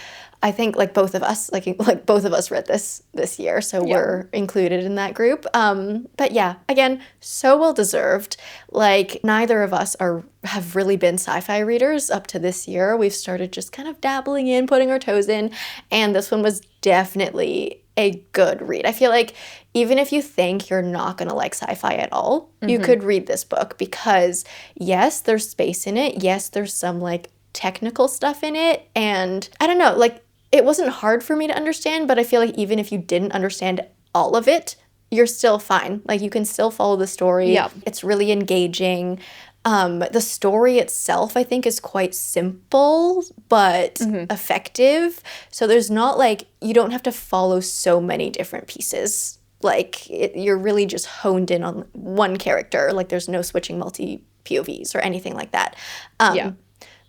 I think like both of us, like both of us read this year, so we're included in that group. But yeah, again, so well deserved. Like neither of us have really been sci-fi readers up to this year. We've started just kind of dabbling in, putting our toes in, and this one was definitely a good read. I feel like even if you think you're not going to like sci-fi at all, you could read this book because yes, there's space in it. Yes, there's some like technical stuff in it. And I don't know, like it wasn't hard for me to understand, but I feel like even if you didn't understand all of it, you're still fine. Like you can still follow the story. Yeah. It's really engaging. The story itself, I think, is quite simple but effective. So there's not like, you don't have to follow so many different pieces. Like you're really just honed in on one character. Like there's no switching multi POVs or anything like that.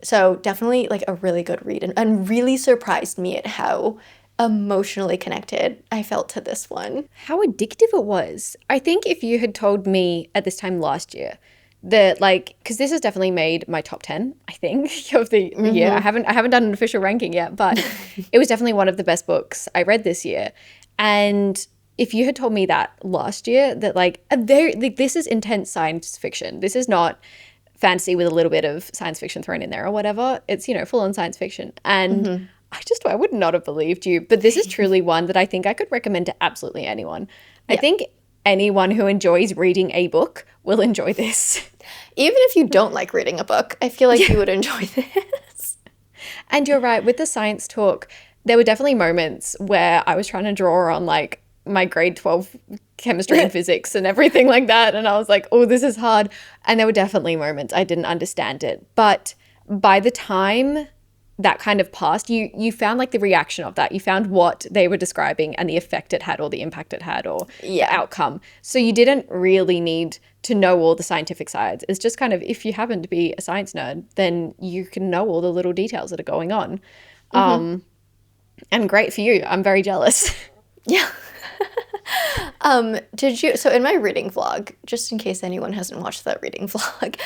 So definitely like a really good read and really surprised me at how emotionally connected I felt to this one. How addictive it was. I think if you had told me at this time last year that like, because this has definitely made my top 10, I think, of the year. I haven't done an official ranking yet, but it was definitely one of the best books I read this year. And if you had told me that last year, that like this is intense science fiction. This is not fantasy with a little bit of science fiction thrown in there or whatever. It's, full on science fiction. And I would not have believed you. But this is truly one that I think I could recommend to absolutely anyone. I think anyone who enjoys reading a book will enjoy this. Even if you don't like reading a book, I feel like you would enjoy this. And you're right, with the science talk, there were definitely moments where I was trying to draw on like my grade 12 chemistry and physics and everything like that. And I was like, oh, this is hard. And there were definitely moments I didn't understand it. But by the time that kind of passed, you found like the reaction of that. You found what they were describing and the effect it had or the impact it had or the outcome. So you didn't really need to know all the scientific sides. It's just kind of, if you happen to be a science nerd, then you can know all the little details that are going on. And great for you. I'm very jealous. Yeah. So in my reading vlog, just in case anyone hasn't watched that reading vlog,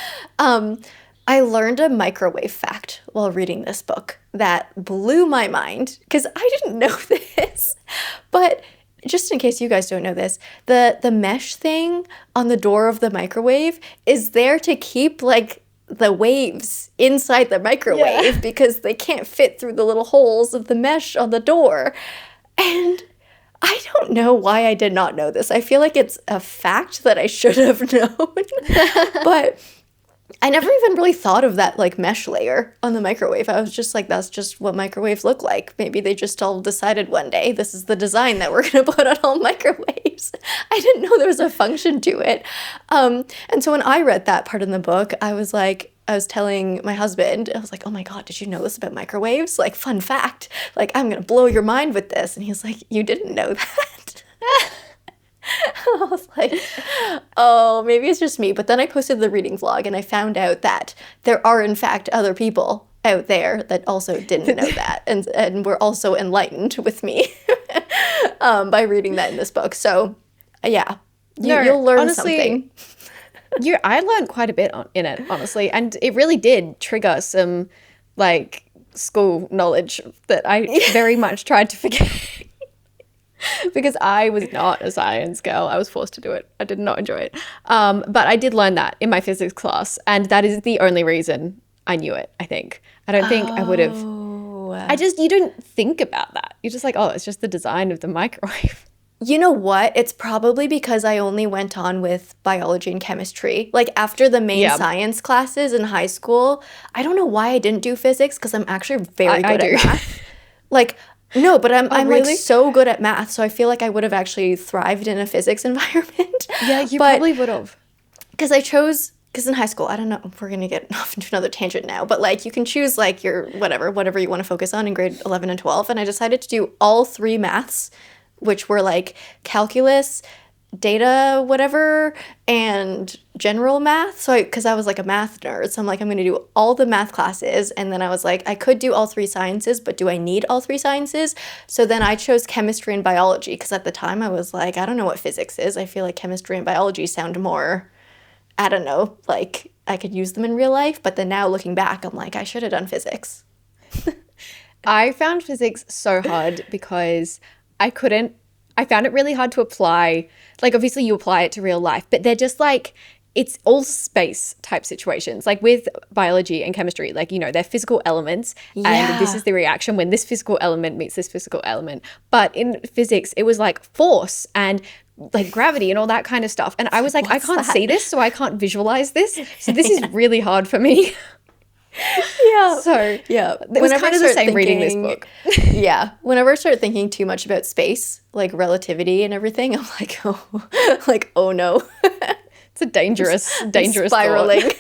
I learned a microwave fact while reading this book that blew my mind because I didn't know this. But just in case you guys don't know this, the mesh thing on the door of the microwave is there to keep like the waves inside the microwave because they can't fit through the little holes of the mesh on the door. And I don't know why I did not know this. I feel like it's a fact that I should have known. But I never even really thought of that like mesh layer on the microwave. I was just like, that's just what microwaves look like. Maybe they just all decided one day, this is the design that we're going to put on all microwaves. I didn't know there was a function to it. And so when I read that part in the book, I was telling my husband, I was like, oh my God, did you know this about microwaves? Like, fun fact, like, I'm going to blow your mind with this. And he was like, you didn't know that? I was like, oh, maybe it's just me. But then I posted the reading vlog and I found out that there are, in fact, other people out there that also didn't know that and were also enlightened with me by reading that in this book. So, yeah, you'll learn something. I learned quite a bit in it, honestly. And it really did trigger some, like, school knowledge that I very much tried to forget. Because I was not a science girl. I was forced to do it. I did not enjoy it. But I did learn that in my physics class. And that is the only reason I knew it, I think. I don't think I would have. You didn't think about that. You're just like, oh, it's just the design of the microwave. You know what? It's probably because I only went on with biology and chemistry. Like after the main Yeah, science classes in high school, I don't know why I didn't do physics because I'm actually very I good at do. math. Like no, but I'm Oh, I'm like really? so good at math, so I feel like I would have actually thrived in a physics environment. Yeah, you But probably would have. because I chose because in high school, I don't know if we're gonna get off into another tangent now, but like you can choose like your whatever you want to focus on in grade 11 and 12, and I decided to do all three maths, which were like calculus, data, whatever, and general math. So because I was like a math nerd, so I'm like I'm gonna do all the math classes, and then I was like I could do all three sciences, but do I need all three sciences? So then I chose chemistry and biology because at the time I was like I don't know what physics is. I feel like chemistry and biology sound more I don't know, like I could use them in real life, but then now looking back, I'm like, I should have done physics. I found physics so hard because I couldn't, I found it really hard to apply. Like, obviously, you apply it to real life, but they're just like, it's all space type situations. Like with biology and chemistry, like, they're physical elements, and this Yeah. is the reaction when this physical element meets this physical element. But in physics, it was like force and like gravity and all that kind of stuff. And I was like, I What's can't see that? this, so I can't visualize this. So this is really hard for me. Yeah. So Yeah. it was Whenever I kind of the start same reading this thinking, book. yeah, whenever I start thinking too much about space, like relativity and everything, I'm like, oh no, It's a dangerous, I'm dangerous thought. spiraling.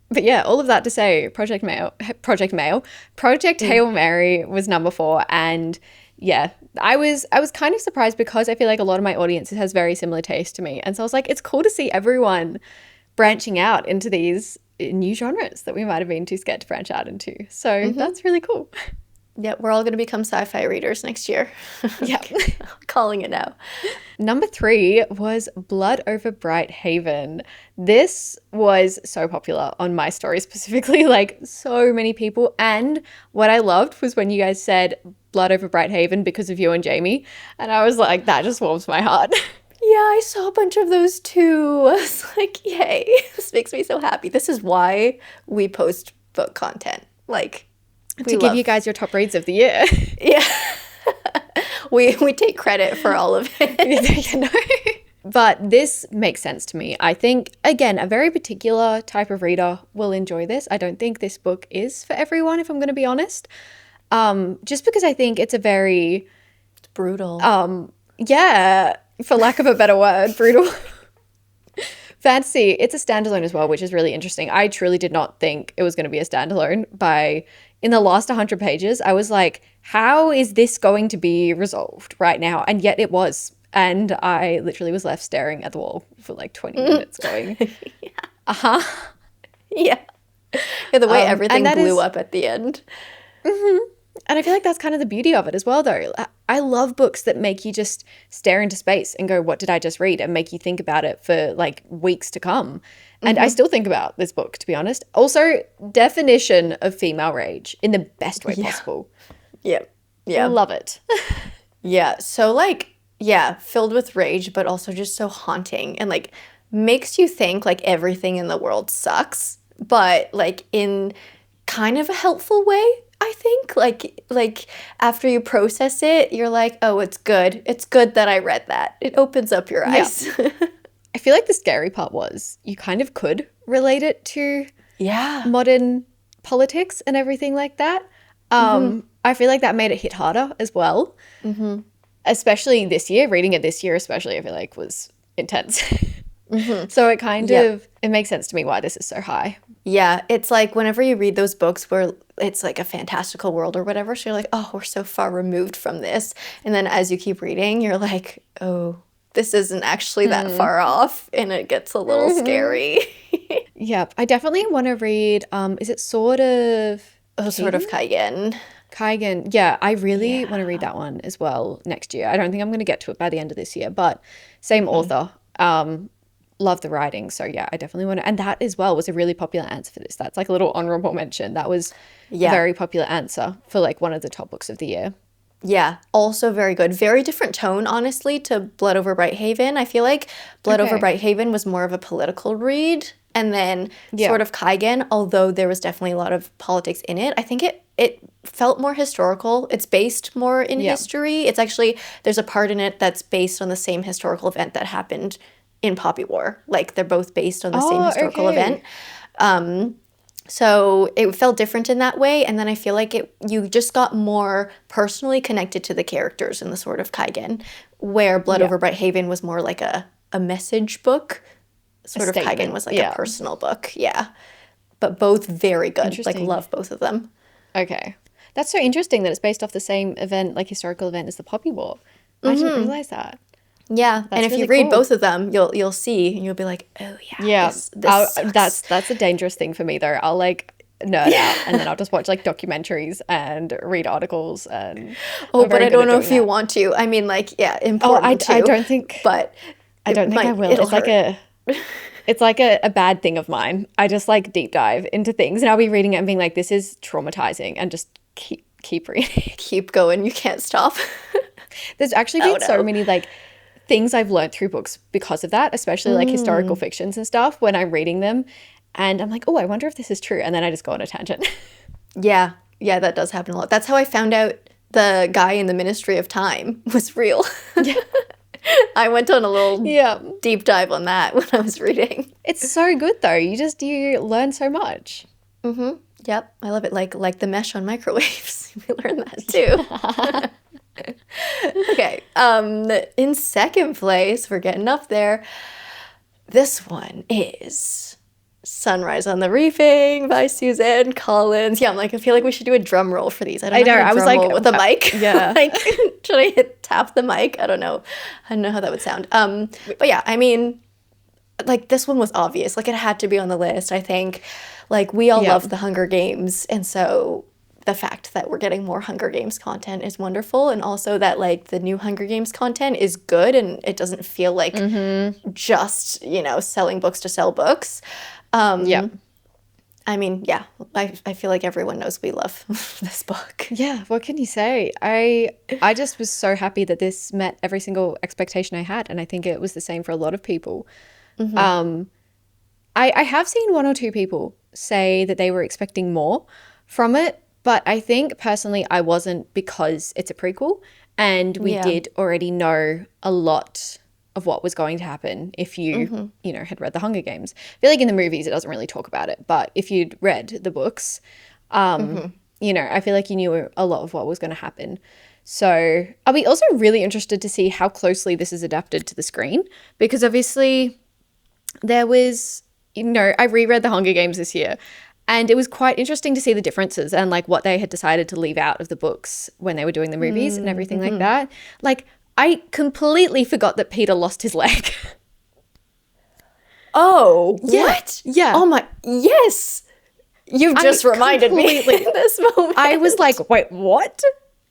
But yeah, all of that to say, Project Mm. Hail Mary was number 4, and yeah, I was kind of surprised because I feel like a lot of my audience has very similar taste to me, and so I was like, it's cool to see everyone branching out into these new genres that we might have been too scared to branch out into. So that's really cool. Yeah, we're all gonna become sci-fi readers next year. Yeah. Calling it now. Number 3 was Blood Over Bright Haven. This was so popular on my story specifically, like so many people. And what I loved was when you guys said Blood Over Bright Haven because of you and Jamie. And I was like, that just warms my heart. Yeah, I saw a bunch of those too. I was like, yay, this makes me so happy. This is why we post book content. Like, we To give you love, guys your top reads of the year. yeah, we take credit for all of it. You know? But this makes sense to me. I think, again, a very particular type of reader will enjoy this. I don't think this book is for everyone, if I'm going to be honest. Just because I think it's a very, It's brutal. yeah, for lack of a better word, brutal fantasy. It's a standalone as well, which is really interesting. I truly did not think it was going to be a standalone in the last 100 pages. I was like, how is this going to be resolved right now? And yet it was. And I literally was left staring at the wall for like 20 minutes going, uh-huh. Yeah. Yeah, the way everything And that blew is, up at the end. and I feel like that's kind of the beauty of it as well, though. I love books that make you just stare into space and go, what did I just read? And make you think about it for like weeks to come. And I still think about this book, to be honest. Also, definition of female rage in the best way possible. Yeah. Yeah. Love it. Yeah. So like, yeah, filled with rage, but also just so haunting and like makes you think like everything in the world sucks, but like in kind of a helpful way, I think. Like after you process it, you're like, oh, it's good. It's good that I read that. It opens up your Yeah. eyes. I feel like the scary part was you kind of could relate it to Yeah. modern politics and everything like that. I feel like that made it hit harder as well. Especially this year, reading it this year especially, I feel like was intense. So it kind Yep. of, it makes sense to me why this is so high. Yeah, it's like whenever you read those books where it's like a fantastical world or whatever, so you're like, oh, we're so far removed from this. And then as you keep reading, you're like, oh, this isn't actually that far off. And it gets a little scary. Yep. I definitely want to read, is it Sort of Oh, sort of Kaigen. Kaigen? Yeah, I really want to read that one as well next year. I don't think I'm going to get to it by the end of this year, but same author. Love the writing. So yeah, I definitely want to. And that as well was a really popular answer for this. That's like a little honorable mention. That was a Yeah. very popular answer for like one of the top books of the year. Yeah, also very good. Very different tone, honestly, to Blood Over Bright Haven. I feel like Blood Over Okay. Bright Haven was more of a political read, And then Yeah. sort of Kaigen, although there was definitely a lot of politics in it, I think it felt more historical. It's based more in Yeah. history. It's actually, there's a part in it that's based on the same historical event that happened in Poppy War. Like, they're both based on the same Oh, historical event. okay. So it felt different in that way, and then I feel like you just got more personally connected to the characters in the Sword of Kaigen, where Blood Yeah. Over Bright Haven was more like a message book. Sword of Kaigen statement, was like yeah. a personal book, yeah. But both very good. Like, Interesting. love both of them. Okay. That's so interesting that it's based off the same event, like historical event as the Poppy War. I didn't realize that. Yeah, and That's if you really read cool. both of them, you'll see, and you'll be like, oh yeah, Yeah. this sucks. That's a dangerous thing for me though. I'll like nerd out and then I'll just watch like documentaries and read articles and Oh, I'm but very I good don't at know doing if you that. want to. I mean, like, yeah, Oh, important I too, don't think but I don't think I will. it'll It's like hurt. a bad thing of mine. I just like deep dive into things and I'll be reading it and being like, this is traumatizing and just keep reading. Keep going, you can't stop. There's actually Oh been so no. many like things I've learned through books because of that, especially like historical fictions and stuff when I'm reading them and I'm like, oh, I wonder if this is true. And then I just go on a tangent. Yeah, yeah, that does happen a lot. That's how I found out the guy in the Ministry of Time was real. I went on a little Yeah. deep dive on that when I was reading. It's so good though. You learn so much. Yep, I love it. Like the mesh on microwaves. We learned that too. Okay. In second place, we're getting up there. This one is Sunrise on the Reaping by Suzanne Collins. Yeah, I'm like, I feel like we should do a drum roll for these. I don't I know know. how to I was drum like, roll with a mic. yeah. Like, should I tap the mic? I don't know. I don't know how that would sound. But yeah, I mean, like, this one was obvious. Like, it had to be on the list, I think. Like, we all Yeah. love the Hunger Games, and so the fact that we're getting more Hunger Games content is wonderful, and also that, like, the new Hunger Games content is good, and it doesn't feel like just, selling books to sell books. Yeah. I mean, yeah, I feel like everyone knows we love this book. Yeah, what can you say? I just was so happy that this met every single expectation I had, and I think it was the same for a lot of people. I have seen one or two people say that they were expecting more from it, but I think personally I wasn't because it's a prequel and we Yeah. did already know a lot of what was going to happen if you, had read The Hunger Games. I feel like in the movies it doesn't really talk about it, but if you'd read the books, I feel like you knew a lot of what was going to happen. So I'll be also really interested to see how closely this is adapted to the screen because obviously there was, I reread The Hunger Games this year and it was quite interesting to see the differences and like what they had decided to leave out of the books when they were doing the movies and everything like that. Like, I completely forgot that Peter lost his leg. Oh, Yeah. what? Yeah. Oh my, yes. You've just reminded me completely- in this moment. I was like, wait, what?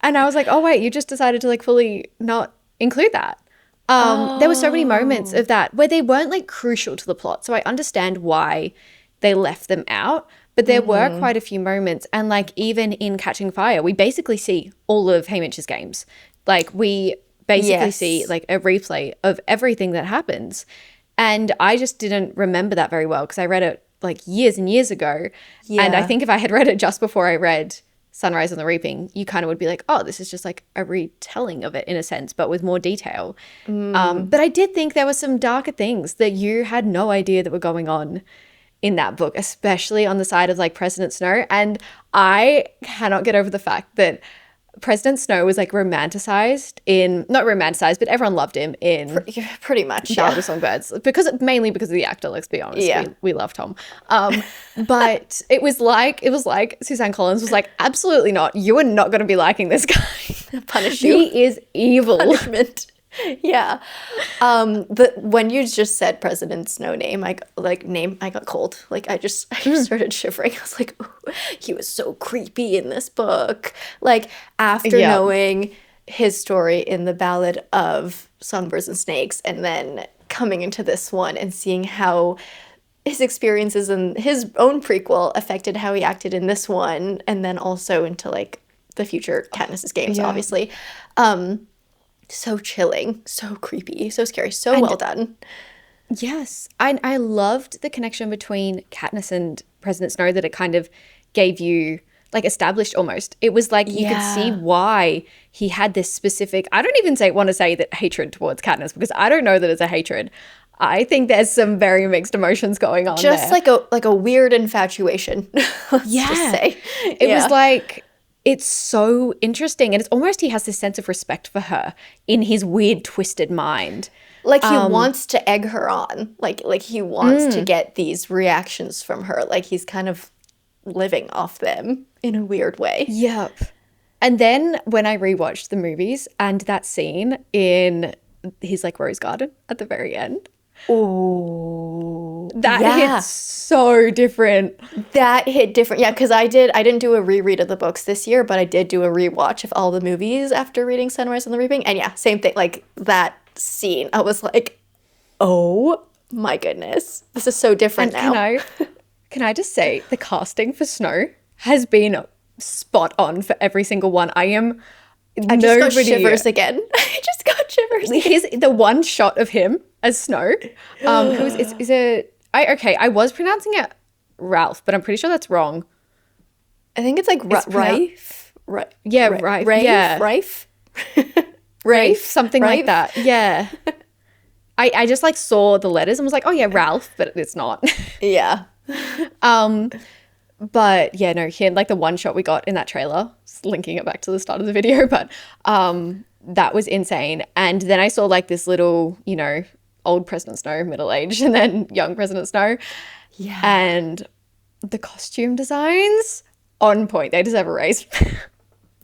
And I was like, oh, wait, you just decided to like fully not include that. There were so many moments of that where they weren't like crucial to the plot. So I understand why they left them out. But there were quite a few moments. And like even in Catching Fire, we basically see all of Haymitch's games. Like we basically Yes. see like a replay of everything that happens. And I just didn't remember that very well because I read it like years and years ago. And I Yeah. think if I had read it just before I read Sunrise on the Reaping, you kind of would be like, oh, this is just like a retelling of it in a sense, but with more detail. But I did think there were some darker things that you had no idea that were going on in that book, especially on the side of like President Snow. And I cannot get over the fact that President Snow was like romanticized in, not romanticized, but everyone loved him in Yeah, pretty much. Ballad Yeah. of Songbirds mainly because of the actor, let's be honest. Yeah. We love Tom. But it was like Suzanne Collins was like, absolutely not. You are not going to be liking this guy. Punish you. He is evil. Punishment. Yeah. When you just said President Snow name, I got cold. Like I just started shivering. I was like, ooh, he was so creepy in this book. Like after Yeah. knowing his story in the Ballad of Songbirds and Snakes and then coming into this one and seeing how his experiences in his own prequel affected how he acted in this one and then also into like the future Katniss's games, Yeah. obviously. So chilling, so creepy, so scary, so well done. Yes. I loved the connection between Katniss and President Snow, that it kind of gave you, like, established almost. It was like you could see Yeah. why he had this specific, I don't even want to say that hatred towards Katniss, because I don't know that it's a hatred. I think there's some very mixed emotions going on Just there. like a weird infatuation. Let's just say. It was like, it's so interesting. And it's almost, he has this sense of respect for her in his weird, twisted mind. Like he wants to egg her on. Like he wants to get these reactions from her. Like he's kind of living off them in a weird way. Yep. And then when I rewatched the movies and that scene in his, like, rose garden at the very end, Oh, that hits so different. That hit different. Yeah, because I didn't do a reread of the books this year, but I did do a rewatch of all the movies after reading Sunrise on the Reaping. And yeah, same thing. Like that scene, I was like, oh my goodness, this is so different And now. can I just say, the casting for Snow has been spot on for every single one. I just got shivers again. I just got shivers. Here's the one shot of him as Snow. Who is it? I was pronouncing it Ralph, but I'm pretty sure that's wrong. I think it's like Rife. Yeah, Rife. Rife. Yeah. Rife. Rafe, something like Rife? that. Yeah. I just, like, saw the letters and was like, oh yeah, Ralph, but it's not. Yeah. But yeah, no, him, like, the one shot we got in that trailer, just linking it back to the start of the video, but that was insane. And then I saw, like, this little, you know, old President Snow, middle-aged, and then young President Snow. Yeah. And the costume designs, on point. They deserve a raise.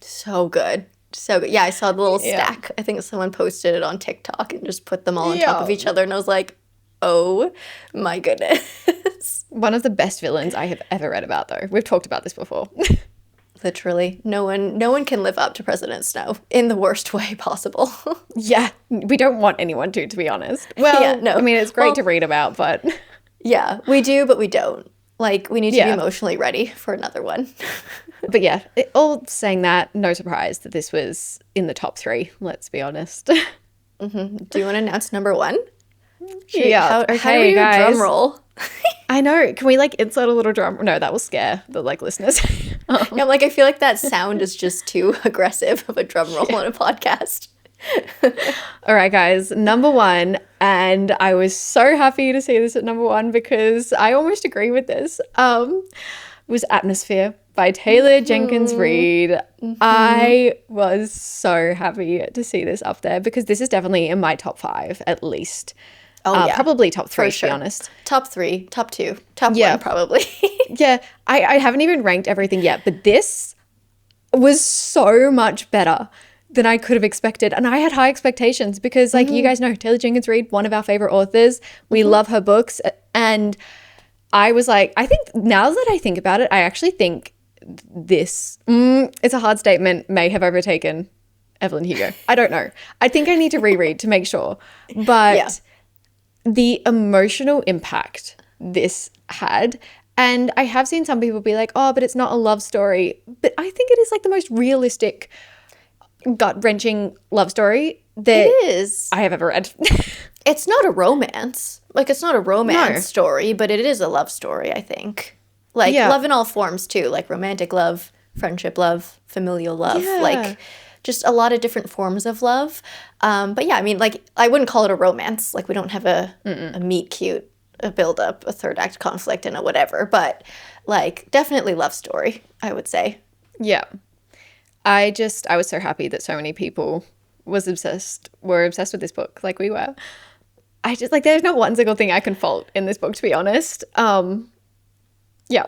So good. So good. Yeah, I saw the little Yeah. stack. I think someone posted it on TikTok and just put them all on top of each other. And I was like, oh my goodness. One of the best villains I have ever read about, though. We've talked about this before. Literally. No one can live up to President Snow in the worst way possible. Yeah, we don't want anyone to be honest. Well, Yeah, no. I mean, it's great to read about, but Yeah, we do, but we don't. Like, we need to be Yeah. emotionally ready for another one. but yeah, all saying that, no surprise that this was in the top 3, let's be honest. Do you want to announce number 1? Yeah, How do okay, we do a guys. drum roll? I know. Can we, like, insert a little drum? No, that will scare the, like, listeners. Yeah, I'm like, I feel like that sound is just too aggressive of a drum roll on a podcast. All right, guys, number 1, and I was so happy to see this at number 1 because I almost agree with this, was Atmosphere by Taylor Jenkins Reid. I was so happy to see this up there because this is definitely in my top 5 at least. Oh, yeah. Probably top 3 For to sure. be honest. Top 3, top 2, top Yeah. 1 probably. Yeah, I haven't even ranked everything yet, but this was so much better than I could have expected. And I had high expectations because, like, you guys know, Taylor Jenkins Reid, one of our favorite authors. We love her books. And I was like, I think now that I think about it, I actually think this, it's a hard statement, may have overtaken Evelyn Hugo. I don't know. I think I need to reread to make sure. But Yeah. the emotional impact this had, and I have seen some people be like, oh, but it's not a love story. But I think it is, like, the most realistic, gut-wrenching love story that It is. I have ever read. It's not a romance. Like, it's not a romance No. story, but it is a love story, I think. Like, Yeah. love in all forms, too. Like, romantic love, friendship love, familial love. Yeah. Like, just a lot of different forms of love. But yeah, I mean, like, I wouldn't call it a romance. Like, we don't have a meet cute, a build up, a third act conflict, and a whatever. But, like, definitely love story, I would say. Yeah. I was so happy that so many people were obsessed with this book like we were. I just, like, there's not one single thing I can fault in this book, to be honest. Yeah.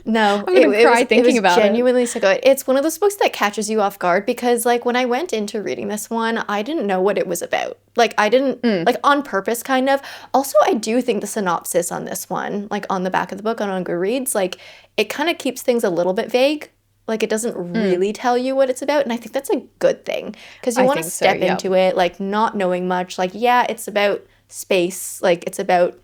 No, I'm gonna cry thinking about it. genuinely so good. It's one of those books that catches you off guard because, like, when I went into reading this one, I didn't know what it was about. Like, I didn't, like, on purpose, kind of. Also, I do think the synopsis on this one, like, on the back of the book on Goodreads, like, it kind of keeps things a little bit vague. Like, it doesn't really tell you what it's about, and I think that's a good thing because you I want to think so, step yeah. into it, like, not knowing much. Like, yeah, it's about space. Like, it's about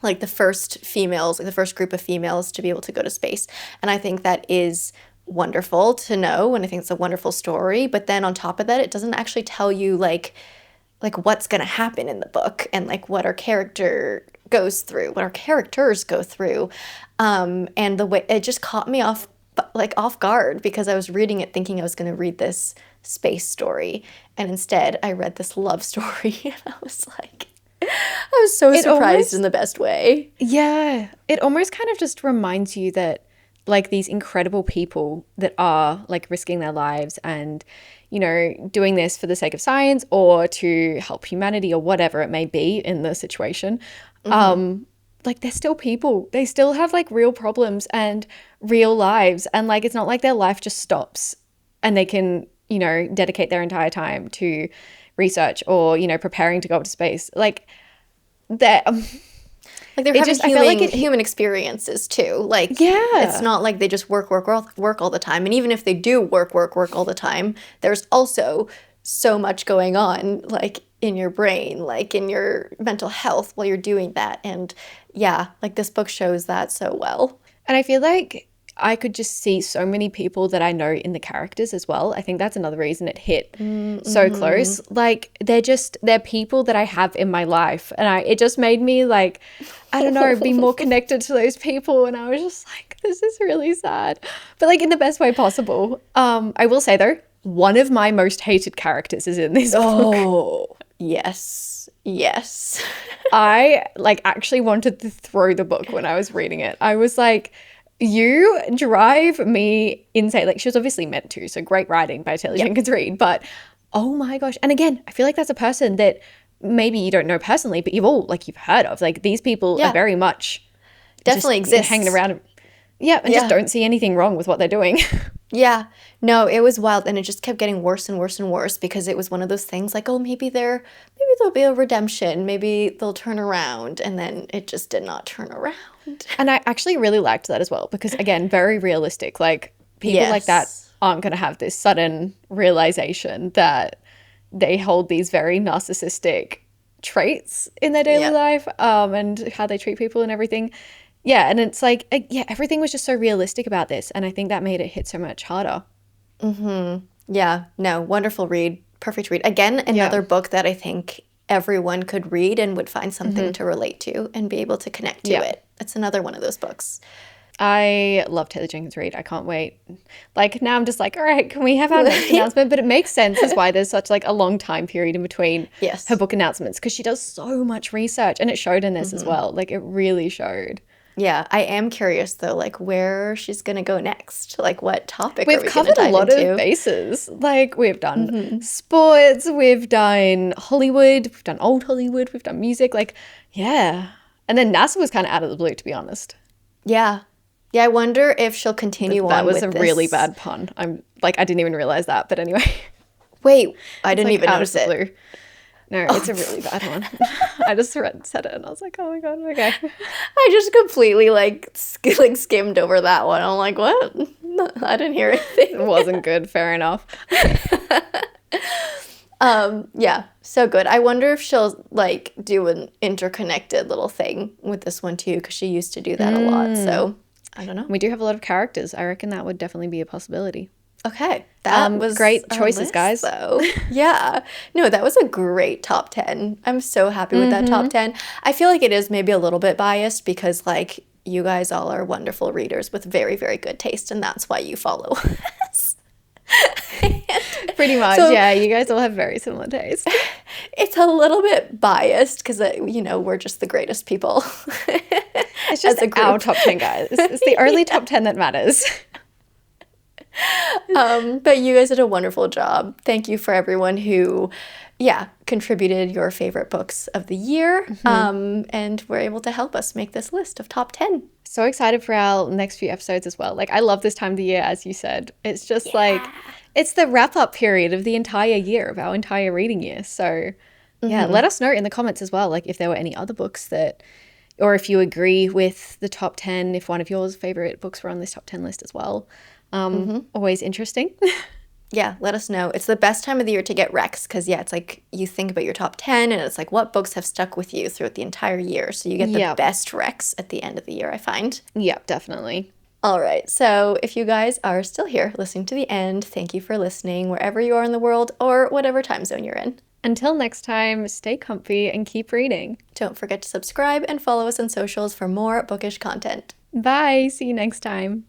like the first females, like the first group of females to be able to go to space. And I think that is wonderful to know, and I think it's a wonderful story. But then on top of that, it doesn't actually tell you like like what's going to happen in the book and like what our character goes through, what our characters go through. And the way it just caught me off guard because I was reading it thinking I was going to read this space story. And instead I read this love story and I was like, I was so surprised in the best way. Yeah. It almost kind of just reminds you that like these incredible people that are like risking their lives and, you know, doing this for the sake of science or to help humanity or whatever it may be in the situation. Like they're still people. They still have like real problems and real lives. And like, it's not like their life just stops and they can, you know, dedicate their entire time to research or, you know, preparing to go up to space. Like that. Like they're having human experiences too. Like, it's not like they just work all the time. And even if they do work all the time, there's also so much going on, like in your brain, like in your mental health while you're doing that. And yeah, like this book shows that so well. And I feel like I could just see so many people that I know in the characters as well. I think that's another reason it hit so close. Like they're people that I have in my life, and it just made me like, I don't know, be more connected to those people. And I was just like, this is really sad, but like in the best way possible. I will say though, one of my most hated characters is in this book. Oh, yes. I like actually wanted to throw the book when I was reading it. I was like, you drive me insane. Like she was obviously meant to, so great writing by Taylor Jenkins Reid, but oh my gosh. And again, I feel like that's a person that maybe you don't know personally, but you've heard of. Like these people are very much definitely exist, hanging around. And just don't see anything wrong with what they're doing. Yeah. No, it was wild, and it just kept getting worse and worse and worse because it was one of those things like, oh, maybe there'll be a redemption, maybe they'll turn around, and then it just did not turn around. And I actually really liked that as well because again, very realistic. Like people like that aren't going to have this sudden realization that they hold these very narcissistic traits in their daily life, and how they treat people and everything. Yeah, and it's like, everything was just so realistic about this, and I think that made it hit so much harder. Yeah, no, wonderful read, perfect read. Again, another book that I think everyone could read and would find something to relate to and be able to connect to it. It's another one of those books. I love Taylor Jenkins Reid. I can't wait. Like now I'm just like, all right, can we have our next announcement? But it makes sense as why there's such like a long time period in between her book announcements because she does so much research, and it showed in this as well. Like it really showed. Yeah, I am curious though, like where she's gonna go next. Like what topic we've are we covered gonna dive a lot into? of bases. Like we've done sports, we've done Hollywood, we've done old Hollywood, we've done music. Like and then NASA was kind of out of the blue, to be honest. Yeah, I wonder if she'll continue on. That was with a this. really bad pun. I'm like, I didn't even realize that, but anyway. Wait, I didn't like even notice it. Blue. No, it's a really bad one. I just said it and I was like, oh my God, okay. I just completely like skimmed over that one. I'm like, what? No, I didn't hear anything. It wasn't good. Fair enough. Yeah, so good. I wonder if she'll like do an interconnected little thing with this one too, because she used to do that a lot. So I don't know. We do have a lot of characters. I reckon that would definitely be a possibility. Okay, that was great choices, list, guys. Though, yeah, no, that was a great top 10. I'm so happy with that top 10. I feel like it is maybe a little bit biased because like you guys all are wonderful readers with very, very good taste, and that's why you follow us. Pretty much, yeah. You guys all have very similar taste. It's a little bit biased because we're just the greatest people. It's just our top 10, guys. It's the only top 10 that matters. But you guys did a wonderful job. Thank you for everyone who, contributed your favorite books of the year, and were able to help us make this list of top 10. So excited for our next few episodes as well. Like, I love this time of the year, as you said. It's just like, it's the wrap-up period of the entire year, of our entire reading year. So, let us know in the comments as well, like, if there were any other books that, or if you agree with the top 10, if one of your favorite books were on this top 10 list as well. Always interesting. Yeah, let us know. It's the best time of the year to get recs because, it's like you think about your top 10 and it's like what books have stuck with you throughout the entire year. So you get the best recs at the end of the year, I find. Yep, definitely. All right. So if you guys are still here listening to the end, thank you for listening wherever you are in the world or whatever time zone you're in. Until next time, stay comfy and keep reading. Don't forget to subscribe and follow us on socials for more bookish content. Bye. See you next time.